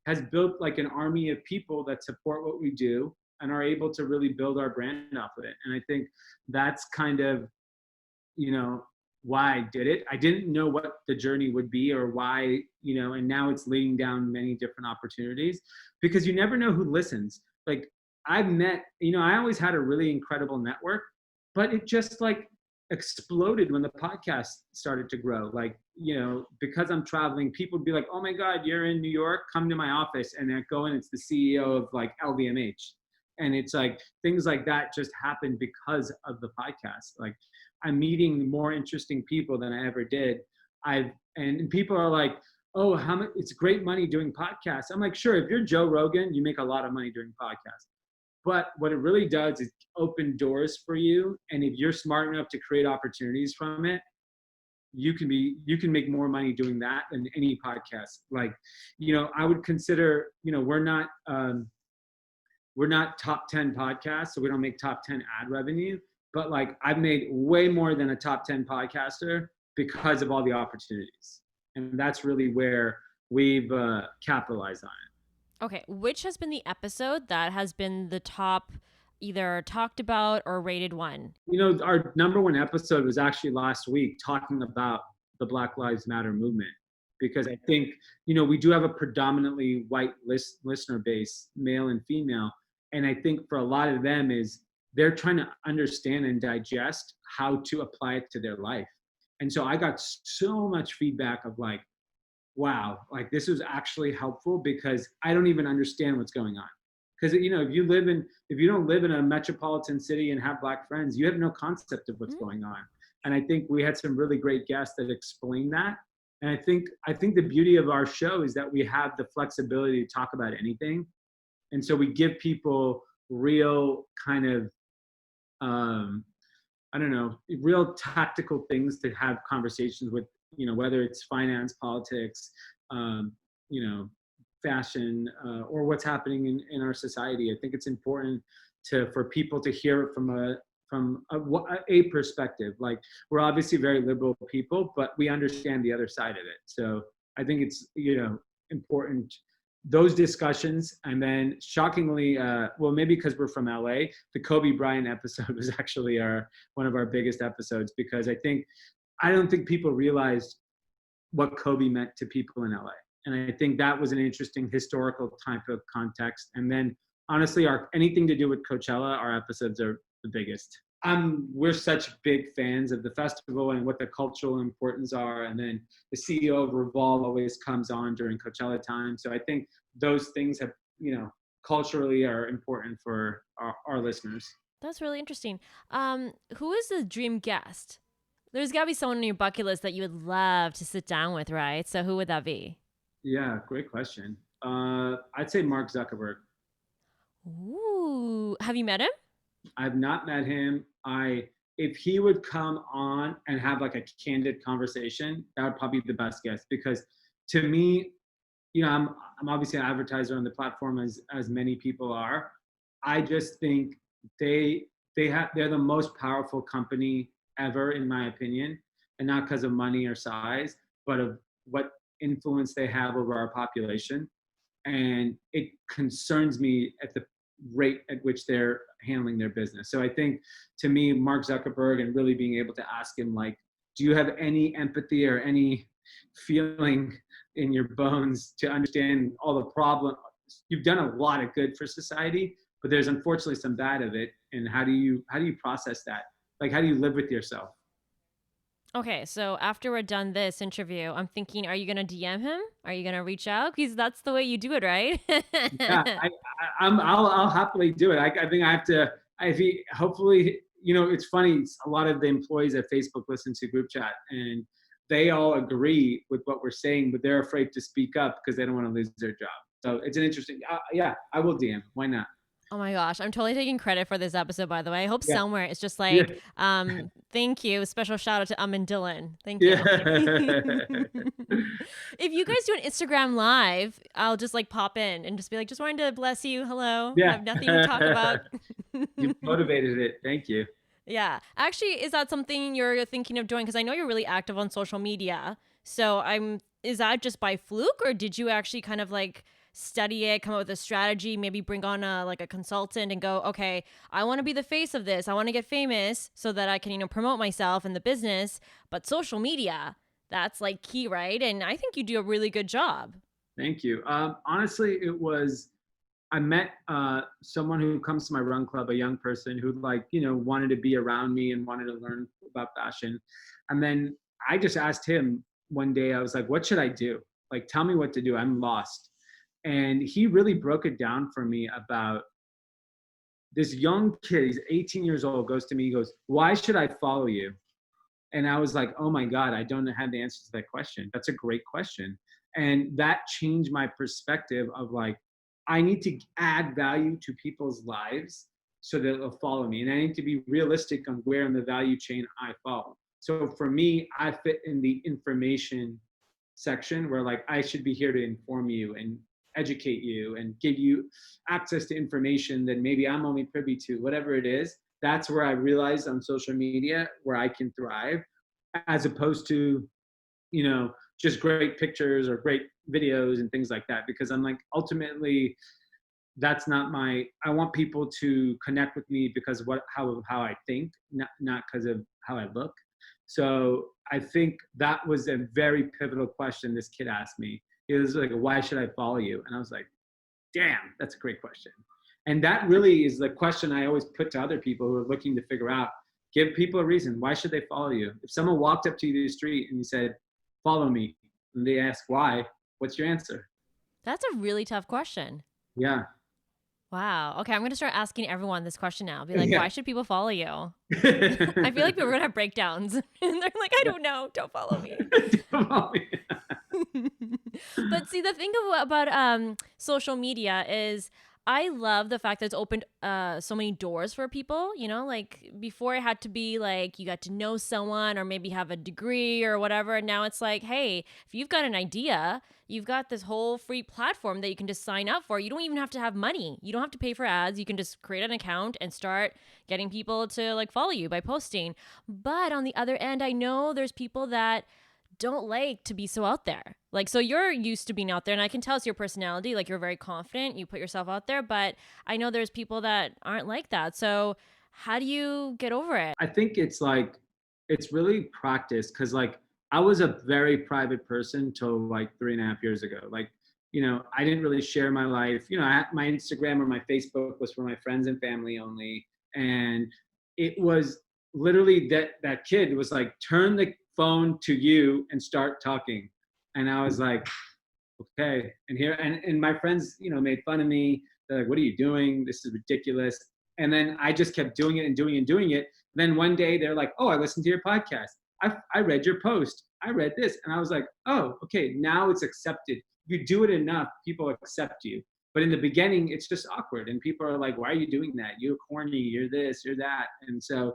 has built like an army of people that support what we do and are able to really build our brand off of it. And I think that's kind of, why I did it. I didn't know what the journey would be or why, and now it's leading down many different opportunities, because you never know who listens. Like I've met, I always had a really incredible network, but it just like exploded when the podcast started to grow. Like, because I'm traveling, people would be like, oh my God, you're in New York, come to my office. And I go in, it's the CEO of like LVMH. And it's like things like that just happened because of the podcast. Like I'm meeting more interesting people than I ever did. And people are like, oh, how much? It's great money doing podcasts. I'm like, sure, if you're Joe Rogan, you make a lot of money doing podcasts. But what it really does is open doors for you. And if you're smart enough to create opportunities from it, you can make more money doing that than any podcast. Like, I would consider, we're not top 10 podcasts, so we don't make top 10 ad revenue. But like I've made way more than a top 10 podcaster because of all the opportunities. And that's really where we've capitalized on it. Okay, which has been the episode that has been the top either talked about or rated one? Our number one episode was actually last week talking about the Black Lives Matter movement, because I think, we do have a predominantly white listener base, male and female. And I think for a lot of them they're trying to understand and digest how to apply it to their life. And so I got so much feedback of like, wow, like this was actually helpful because I don't even understand what's going on. Because if you don't live in a metropolitan city and have Black friends, you have no concept of what's going on. And I think we had some really great guests that explained that. And I think the beauty of our show is that we have the flexibility to talk about anything. And so we give people real kind of real tactical things to have conversations with, whether it's finance, politics, fashion, or what's happening in our society. I think it's important for people to hear it from a perspective. Like we're obviously very liberal people, but we understand the other side of it. So I think it's, important, those discussions. And then shockingly, maybe because we're from LA, the Kobe Bryant episode was actually one of our biggest episodes, because I don't think people realized what Kobe meant to people in LA. And I think that was an interesting historical type of context. And then honestly, anything to do with Coachella, our episodes are the biggest. We're such big fans of the festival and what the cultural importance are. And then the CEO of Revolve always comes on during Coachella time. So I think those things have, culturally are important for our listeners. That's really interesting. Who is the dream guest? There's got to be someone on your bucket list that you would love to sit down with, right? So who would that be? Yeah, great question. I'd say Mark Zuckerberg. Ooh, have you met him? I've not met him. if he would come on and have like a candid conversation, that would probably be the best guest. Because to me, I'm obviously an advertiser on the platform as many people are. I just think they they're the most powerful company ever, in my opinion, and not because of money or size, but of what influence they have over our population. And it concerns me at the rate at which they're handling their business. So I think, to me, Mark Zuckerberg, and really being able to ask him, like, do you have any empathy or any feeling in your bones to understand all the problems? You've done a lot of good for society, but there's unfortunately some bad of it. And how do you process that? Like, how do you live with yourself? Okay, so after we're done this interview, I'm thinking, are you gonna DM him? Are you gonna reach out? Because that's the way you do it, right? Yeah, I'll happily do it. I think I have to. I think hopefully, it's funny. A lot of the employees at Facebook listen to group chat, and they all agree with what we're saying, but they're afraid to speak up because they don't want to lose their job. So it's an interesting. Yeah, I will DM. Why not? Oh my gosh, I'm totally taking credit for this episode, by the way. I hope Yeah, somewhere it's just yeah, like, thank you. Special shout out to and Dylan. Thank you. yeah. If you guys do an Instagram live, I'll just like pop in and just be like, just wanted to bless you. Hello. I Yeah. have nothing to talk about. You motivated it. Thank you. Yeah. Actually, is that something you're thinking of doing? Because I know you're really active on social media. So is that just by fluke, or did you actually kind of like study it, come up with a strategy, maybe bring on a consultant and go, okay, I want to be the face of this. I want to get famous so that I can, promote myself in the business. But social media, that's like key, right? And I think you do a really good job. Thank you. Honestly, I met someone who comes to my run club, a young person who, like, wanted to be around me and wanted to learn about fashion. And then I just asked him one day, I was like, what should I do? Like, tell me what to do. I'm lost. And he really broke it down for me about this young kid. He's 18 years old, goes to me, he goes, why should I follow you? And I was like, oh my God, I don't have the answer to that question. That's a great question. And that changed my perspective of, like, I need to add value to people's lives so that they'll follow me. And I need to be realistic on where in the value chain I fall. So for me, I fit in the information section where, like, I should be here to inform you and educate you and give you access to information that maybe I'm only privy to, whatever it is. That's where I realized on social media where I can thrive, as opposed to, just great pictures or great videos and things like that. Because I'm like, ultimately, that's not I want people to connect with me because how I think, not because of how I look. So I think that was a very pivotal question this kid asked me. He was like, why should I follow you? And I was like, damn, that's a great question. And that really is the question I always put to other people who are looking to figure out. Give people a reason. Why should they follow you? If someone walked up to you in the street and you said, follow me, and they ask why, what's your answer? That's a really tough question. Yeah. Wow. Okay, I'm going to start asking everyone this question now. Be like, Yeah. why should people follow you? I feel like we're going to have breakdowns. And they're like, I don't know. Don't follow me. But see, the thing about social media is I love the fact that it's opened so many doors for people. Like before it had to be like you got to know someone or maybe have a degree or whatever. And now it's like, hey, if you've got an idea, you've got this whole free platform that you can just sign up for. You don't even have to have money. You don't have to pay for ads. You can just create an account and start getting people to like follow you by posting. But on the other end, I know there's people that don't like to be so out there. Like, so you're used to being out there, and I can tell it's your personality. Like, you're very confident, you put yourself out there, but I know there's people that aren't like that. So, how do you get over it? I think it's really practice, because, like, I was a very private person till like 3.5 years ago. Like, I didn't really share my life. My Instagram or my Facebook was for my friends and family only. And it was literally that kid was like, turn the phone to you and start talking. And I was like, okay. And my friends, made fun of me. They're like, what are you doing? This is ridiculous. And then I just kept doing it and doing it and doing it. Then one day they're like, oh, I listened to your podcast. I read your post. I read this. And I was like, oh, okay, now it's accepted. You do it enough, people accept you. But in the beginning, it's just awkward. And people are like, why are you doing that? You're corny, you're this, you're that. And so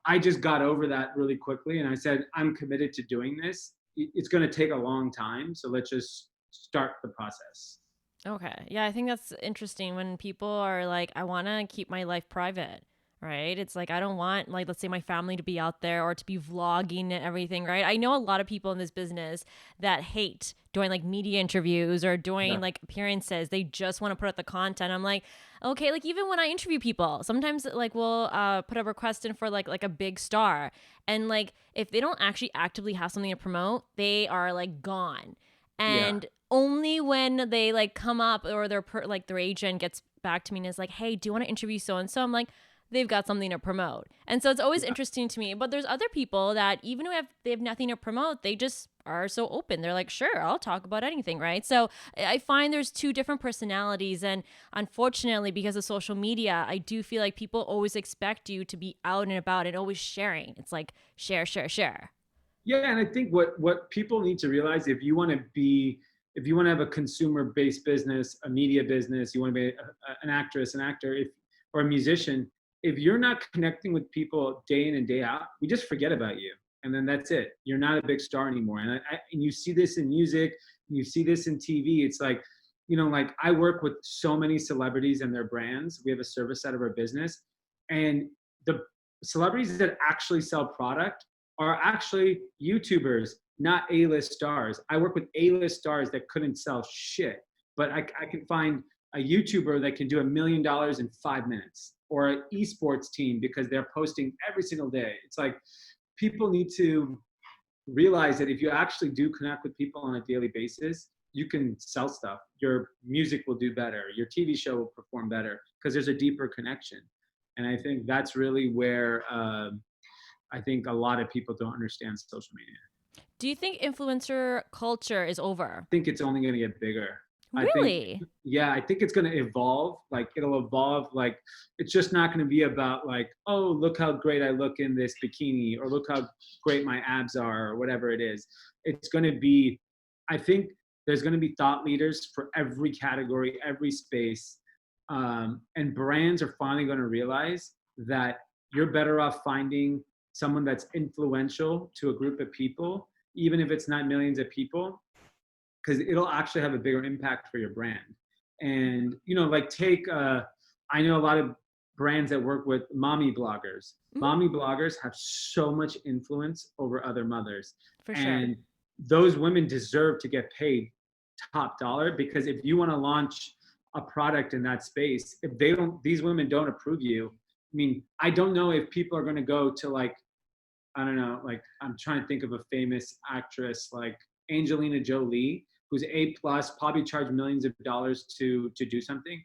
I just got over that really quickly, and I said, I'm committed to doing this. It's going to take a long time, so let's just start the process. Okay. Yeah, I think that's interesting when people are like, I want to keep my life private, right? It's like, I don't want, like, let's say my family to be out there or to be vlogging and everything, right? I know a lot of people in this business that hate doing like media interviews or doing Yeah, like appearances. They just want to put out the content. I'm like, okay, like even when I interview people, sometimes like we'll put a request in for like a big star. And like, if they don't actually actively have something to promote, they are like gone. yeah, And only when they like come up or like their agent gets back to me and is like, hey, do you want to interview so and so? I'm like, they've got something to promote. And so it's always yeah. interesting to me. But there's other people that even if they have nothing to promote, they just are so open. They're like, sure, I'll talk about anything, right? So I find there's two different personalities. And unfortunately, because of social media, I do feel like people always expect you to be out and about and always sharing. It's like share, share, share. Yeah, and I think what people need to realize, if you want to have a consumer based business, a media business, you want to be an actress, an actor, if or a musician, if you're not connecting with people day in and day out, we just forget about you, and then that's it. You're not a big star anymore. And you see this in music, you see this in TV. It's like, like I work with so many celebrities and their brands. We have a service side of our business, and the celebrities that actually sell product are actually YouTubers, not A-list stars. I work with A-list stars that couldn't sell shit, but I can find a YouTuber that can do $1 million in 5 minutes, or an esports team because they're posting every single day. It's like people need to realize that if you actually do connect with people on a daily basis, you can sell stuff. Your music will do better. Your TV show will perform better because there's a deeper connection. And I think that's really where I think a lot of people don't understand social media. Do you think influencer culture is over? I think it's only going to get bigger. I think, Really? yeah, I think it's going to evolve. Like it'll evolve. Like it's just not going to be about like, oh, look how great I look in this bikini, or look how great my abs are, or whatever it is. It's going to be, I think there's going to be thought leaders for every category, every space. And brands are finally going to realize that you're better off finding someone that's influential to a group of people, even if it's not millions of people, because it'll actually have a bigger impact for your brand. And like I know a lot of brands that work with mommy bloggers. Mhm. Mommy bloggers have so much influence over other mothers, For sure. and those women deserve to get paid top dollar, because if you want to launch a product in that space, if these women don't approve you, I mean, I don't know if people are going to go to like, I don't know, like I'm trying to think of a famous actress like Angelina Jolie, who's A plus, probably charge millions of dollars to do something,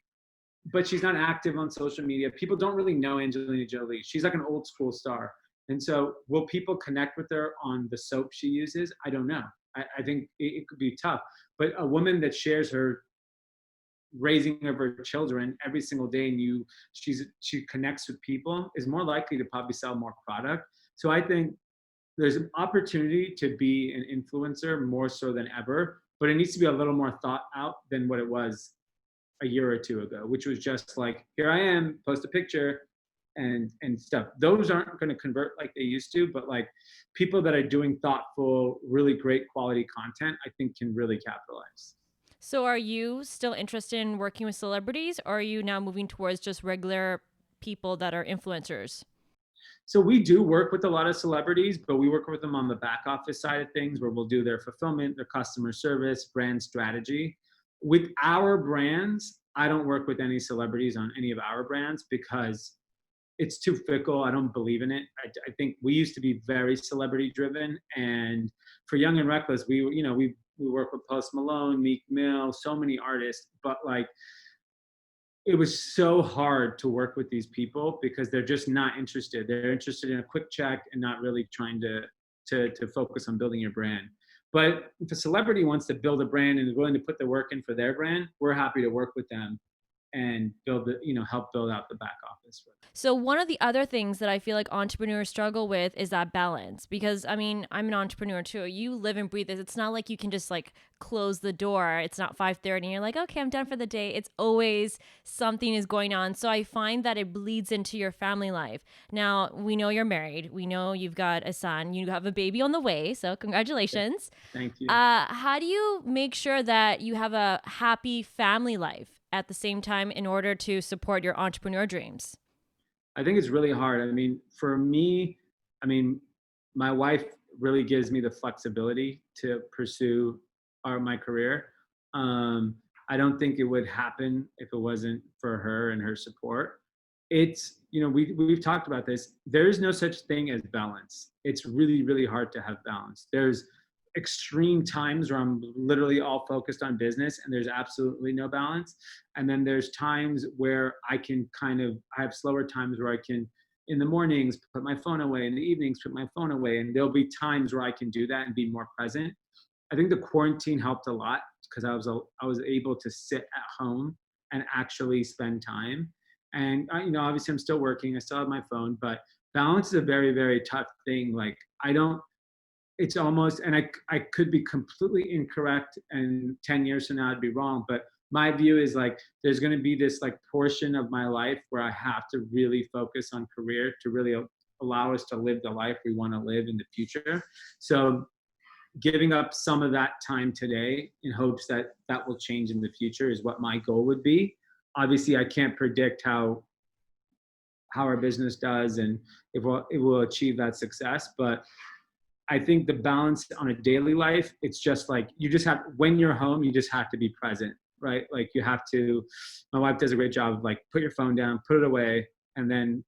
but she's not active on social media. People don't really know Angelina Jolie. She's like an old school star. And so will people connect with her on the soap she uses? I don't know. I think it could be tough. But a woman that shares her raising of her children every single day, and she connects with people, is more likely to probably sell more product. So I think there's an opportunity to be an influencer more so than ever, but it needs to be a little more thought out than what it was a year or two ago, which was just like, here I am, post a picture and stuff. Those aren't going to convert like they used to, but like people that are doing thoughtful, really great quality content, I think can really capitalize. So are you still interested in working with celebrities or are you now moving towards just regular people that are influencers? So we do work with a lot of celebrities, but we work with them on the back office side of things, where we'll do their fulfillment, their customer service, brand strategy. With our brands, I don't work with any celebrities on any of our brands because it's too fickle. I don't believe in it. I think we used to be very celebrity driven, and for Young and Reckless, we work with Post Malone, Meek Mill, so many artists, but like it was so hard to work with these people because they're just not interested. They're interested in a quick check and not really trying to focus on building your brand. But if a celebrity wants to build a brand and is willing to put the work in for their brand, we're happy to work with them. and help build out the back office. So one of the other things that I feel like entrepreneurs struggle with is that balance, because I mean, I'm an entrepreneur too. You live and breathe this. It's not like you can just like close the door. It's not 5:30 and you're like, "Okay, I'm done for the day." It's always something is going on. So I find that it bleeds into your family life. Now, we know you're married. We know you've got a son. You have a baby on the way. So congratulations. Thank you. How do you make sure that you have a happy family life at the same time in order to support your entrepreneur dreams? I think it's really hard. I mean, for me, I mean, my wife really gives me the flexibility to pursue my career. Um, I don't think it would happen if it wasn't for her and her support. It's, we've talked about this. There is no such thing as balance. It's really, really hard to have balance. There's extreme times where I'm literally all focused on business and there's absolutely no balance. And then there's times where I have slower times where I can, in the mornings, put my phone away, in the evenings, put my phone away. And there'll be times where I can do that and be more present. I think the quarantine helped a lot because I was able to sit at home and actually spend time. And obviously I'm still working. I still have my phone, but balance is a very, very tough thing. Like it's almost, and I could be completely incorrect, and 10 years from now I'd be wrong, but my view is like there's going to be this like portion of my life where I have to really focus on career to really allow us to live the life we want to live in the future. So giving up some of that time today in hopes that that will change in the future is what my goal would be. Obviously I can't predict how our business does and if it will achieve that success, but I think the balance on a daily life, it's just like when you're home, you just have to be present, right? Like my wife does a great job of like, put your phone down, put it away, and then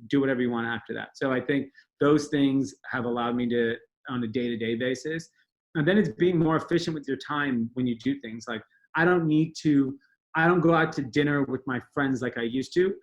do whatever you want after that. So I think those things have allowed me to, on a day-to-day basis. And then it's being more efficient with your time when you do things. Like I don't go out to dinner with my friends like I used to.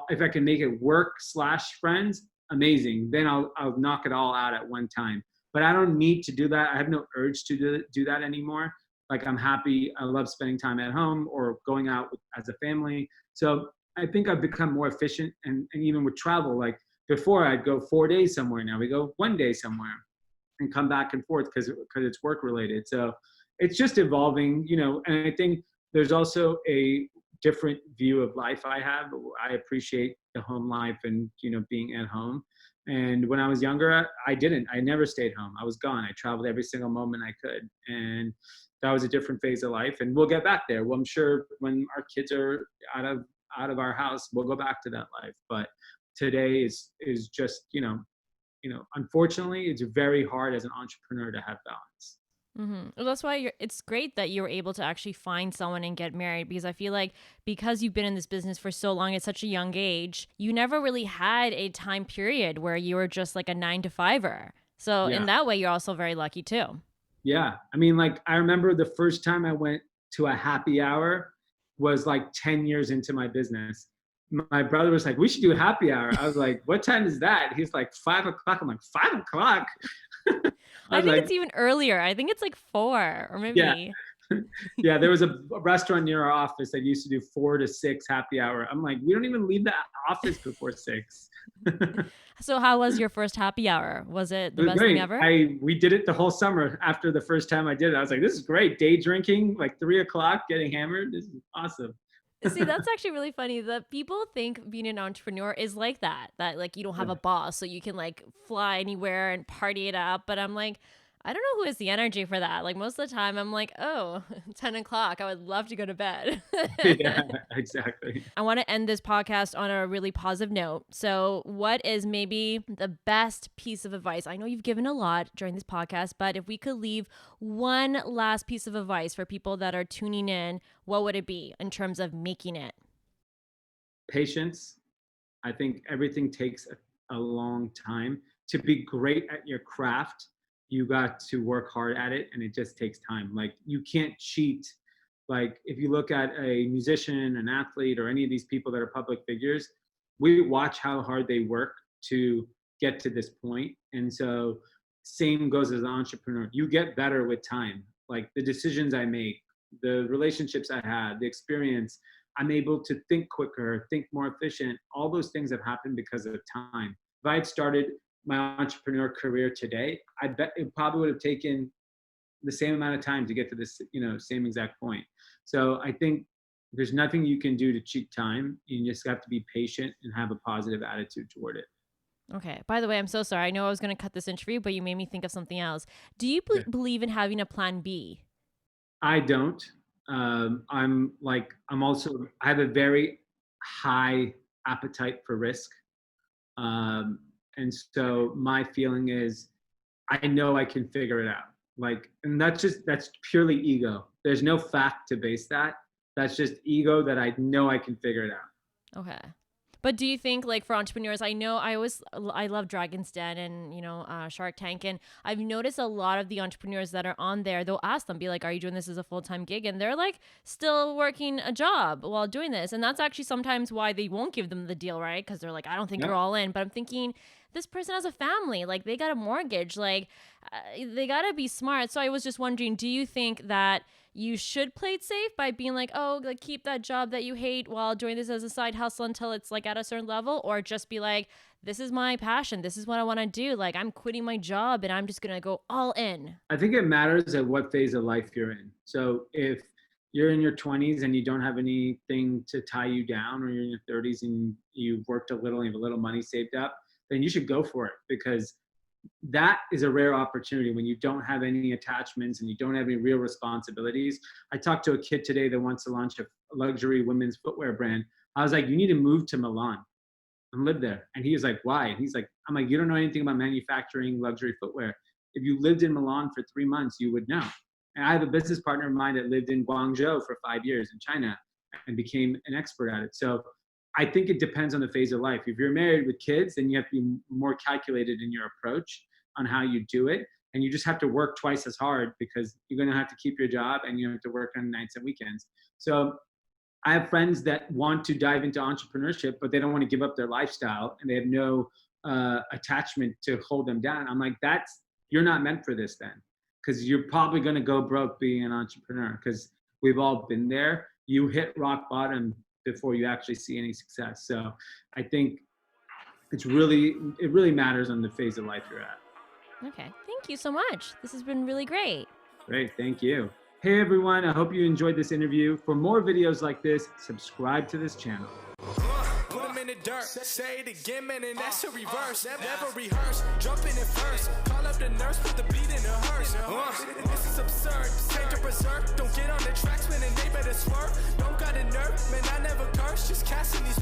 If I can make it work/friends, amazing. Then I'll knock it all out at one time. But I don't need to do that. I have no urge to do that anymore. Like I'm happy. I love spending time at home or going out as a family. So I think I've become more efficient. And even with travel, like before I'd go 4 days somewhere. Now we go 1 day somewhere and come back and forth because it's work related. So it's just evolving, and I think there's also a different view of life I have. I appreciate the home life and, being at home. And when I was younger, I never stayed home. I was gone. I traveled every single moment I could. And that was a different phase of life. And we'll get back there. Well, I'm sure when our kids are out of our house, we'll go back to that life. But today is just, unfortunately, it's very hard as an entrepreneur to have balance. Well, that's why it's great that you were able to actually find someone and get married, because I feel like because you've been in this business for so long at such a young age, you never really had a time period where you were just like a 9 to 5er. So Yeah. in that way, you're also very lucky too. Yeah. I mean, like, I remember the first time I went to a happy hour was like 10 years into my business. My brother was like, we should do a happy hour. I was like, what time is that? He's like, 5 o'clock. I'm like, 5 o'clock? I I was think like, it's even earlier. I think it's like 4 or yeah. maybe. Yeah, there was a restaurant near our office that used to do 4 to 6 happy hour. I'm like, we don't even leave the office before 6. So how was your first happy hour? Was it It the was best thing great. ever? We did it the whole summer. After the first time I did it, I was like, this is great. Day drinking, like 3 o'clock, getting hammered. This is awesome. See, that's actually really funny that people think being an entrepreneur is like that like you don't have a boss, so you can like fly anywhere and party it up. But I'm like, I don't know who has the energy for that. Like most of the time, I'm like, oh, 10 o'clock. I would love to go to bed. Yeah, exactly. I want to end this podcast on a really positive note. So, what is maybe the best piece of advice? I know you've given a lot during this podcast, but if we could leave one last piece of advice for people that are tuning in, what would it be in terms of making it? Patience. I think everything takes a long time. To be great at your craft, you got to work hard at it, and it just takes time. Like you can't cheat. Like if you look at a musician, an athlete, or any of these people that are public figures, we watch how hard they work to get to this point. And so same goes as an entrepreneur. You get better with time. Like the decisions I make, the relationships I had, the experience, I'm able to think quicker, think more efficient. All those things have happened because of time. If I had started my entrepreneur career today, I bet it probably would have taken the same amount of time to get to this, same exact point. So I think there's nothing you can do to cheat time. You just have to be patient and have a positive attitude toward it. Okay. By the way, I'm so sorry. I know I was going to cut this interview, but you made me think of something else. Do you Yeah. believe in having a plan B? I don't. I have a very high appetite for risk. And so my feeling is I know I can figure it out. And that's purely ego. There's no fact to base that. That's just ego that I know I can figure it out. Okay. But do you think, like, for entrepreneurs, I love Dragon's Den and, Shark Tank. And I've noticed a lot of the entrepreneurs that are on there, they'll ask them, be like, are you doing this as a full-time gig? And they're like still working a job while doing this. And that's actually sometimes why they won't give them the deal, right? Because they're like, I don't think Yep. you're all in. But I'm thinking, this person has a family, like they got a mortgage, like they got to be smart. So I was just wondering, do you think that you should play it safe by being like, oh, like keep that job that you hate while doing this as a side hustle until it's like at a certain level, or just be like, this is my passion, this is what I want to do, like I'm quitting my job and I'm just gonna go all in? I think it matters at what phase of life you're in. So if you're in your 20s and you don't have anything to tie you down, or you're in your 30s and you've worked a little and you have a little money saved up, then you should go for it, because that is a rare opportunity when you don't have any attachments and you don't have any real responsibilities. I talked to a kid today that wants to launch a luxury women's footwear brand. I was like, you need to move to Milan and live there. And he was like, why? And he's like, I'm like, you don't know anything about manufacturing luxury footwear. If you lived in Milan for 3 months, you would know. And I have a business partner of mine that lived in Guangzhou for 5 years in China and became an expert at it. So I think it depends on the phase of life. If you're married with kids, then you have to be more calculated in your approach on how you do it. And you just have to work twice as hard, because you're going to have to keep your job and you have to work on nights and weekends. So I have friends that want to dive into entrepreneurship, but they don't want to give up their lifestyle and they have no attachment to hold them down. I'm like, you're not meant for this then, because you're probably going to go broke being an entrepreneur, because we've all been there. You hit rock bottom before you actually see any success. So I think it really matters on the phase of life you're at. Okay. Thank you so much. This has been really great. Great. Thank you. Hey, everyone. I hope you enjoyed this interview. For more videos like this, subscribe to this channel. Put them in the dirt, say it again, man, and that's a reverse. Never rehearse, jumping in first. Call up the nurse, put the beat in the hearse. This is absurd, take a berserk. Don't get on the tracks, man, and they better swerve. Don't got a nerve, man, I never curse. Just casting these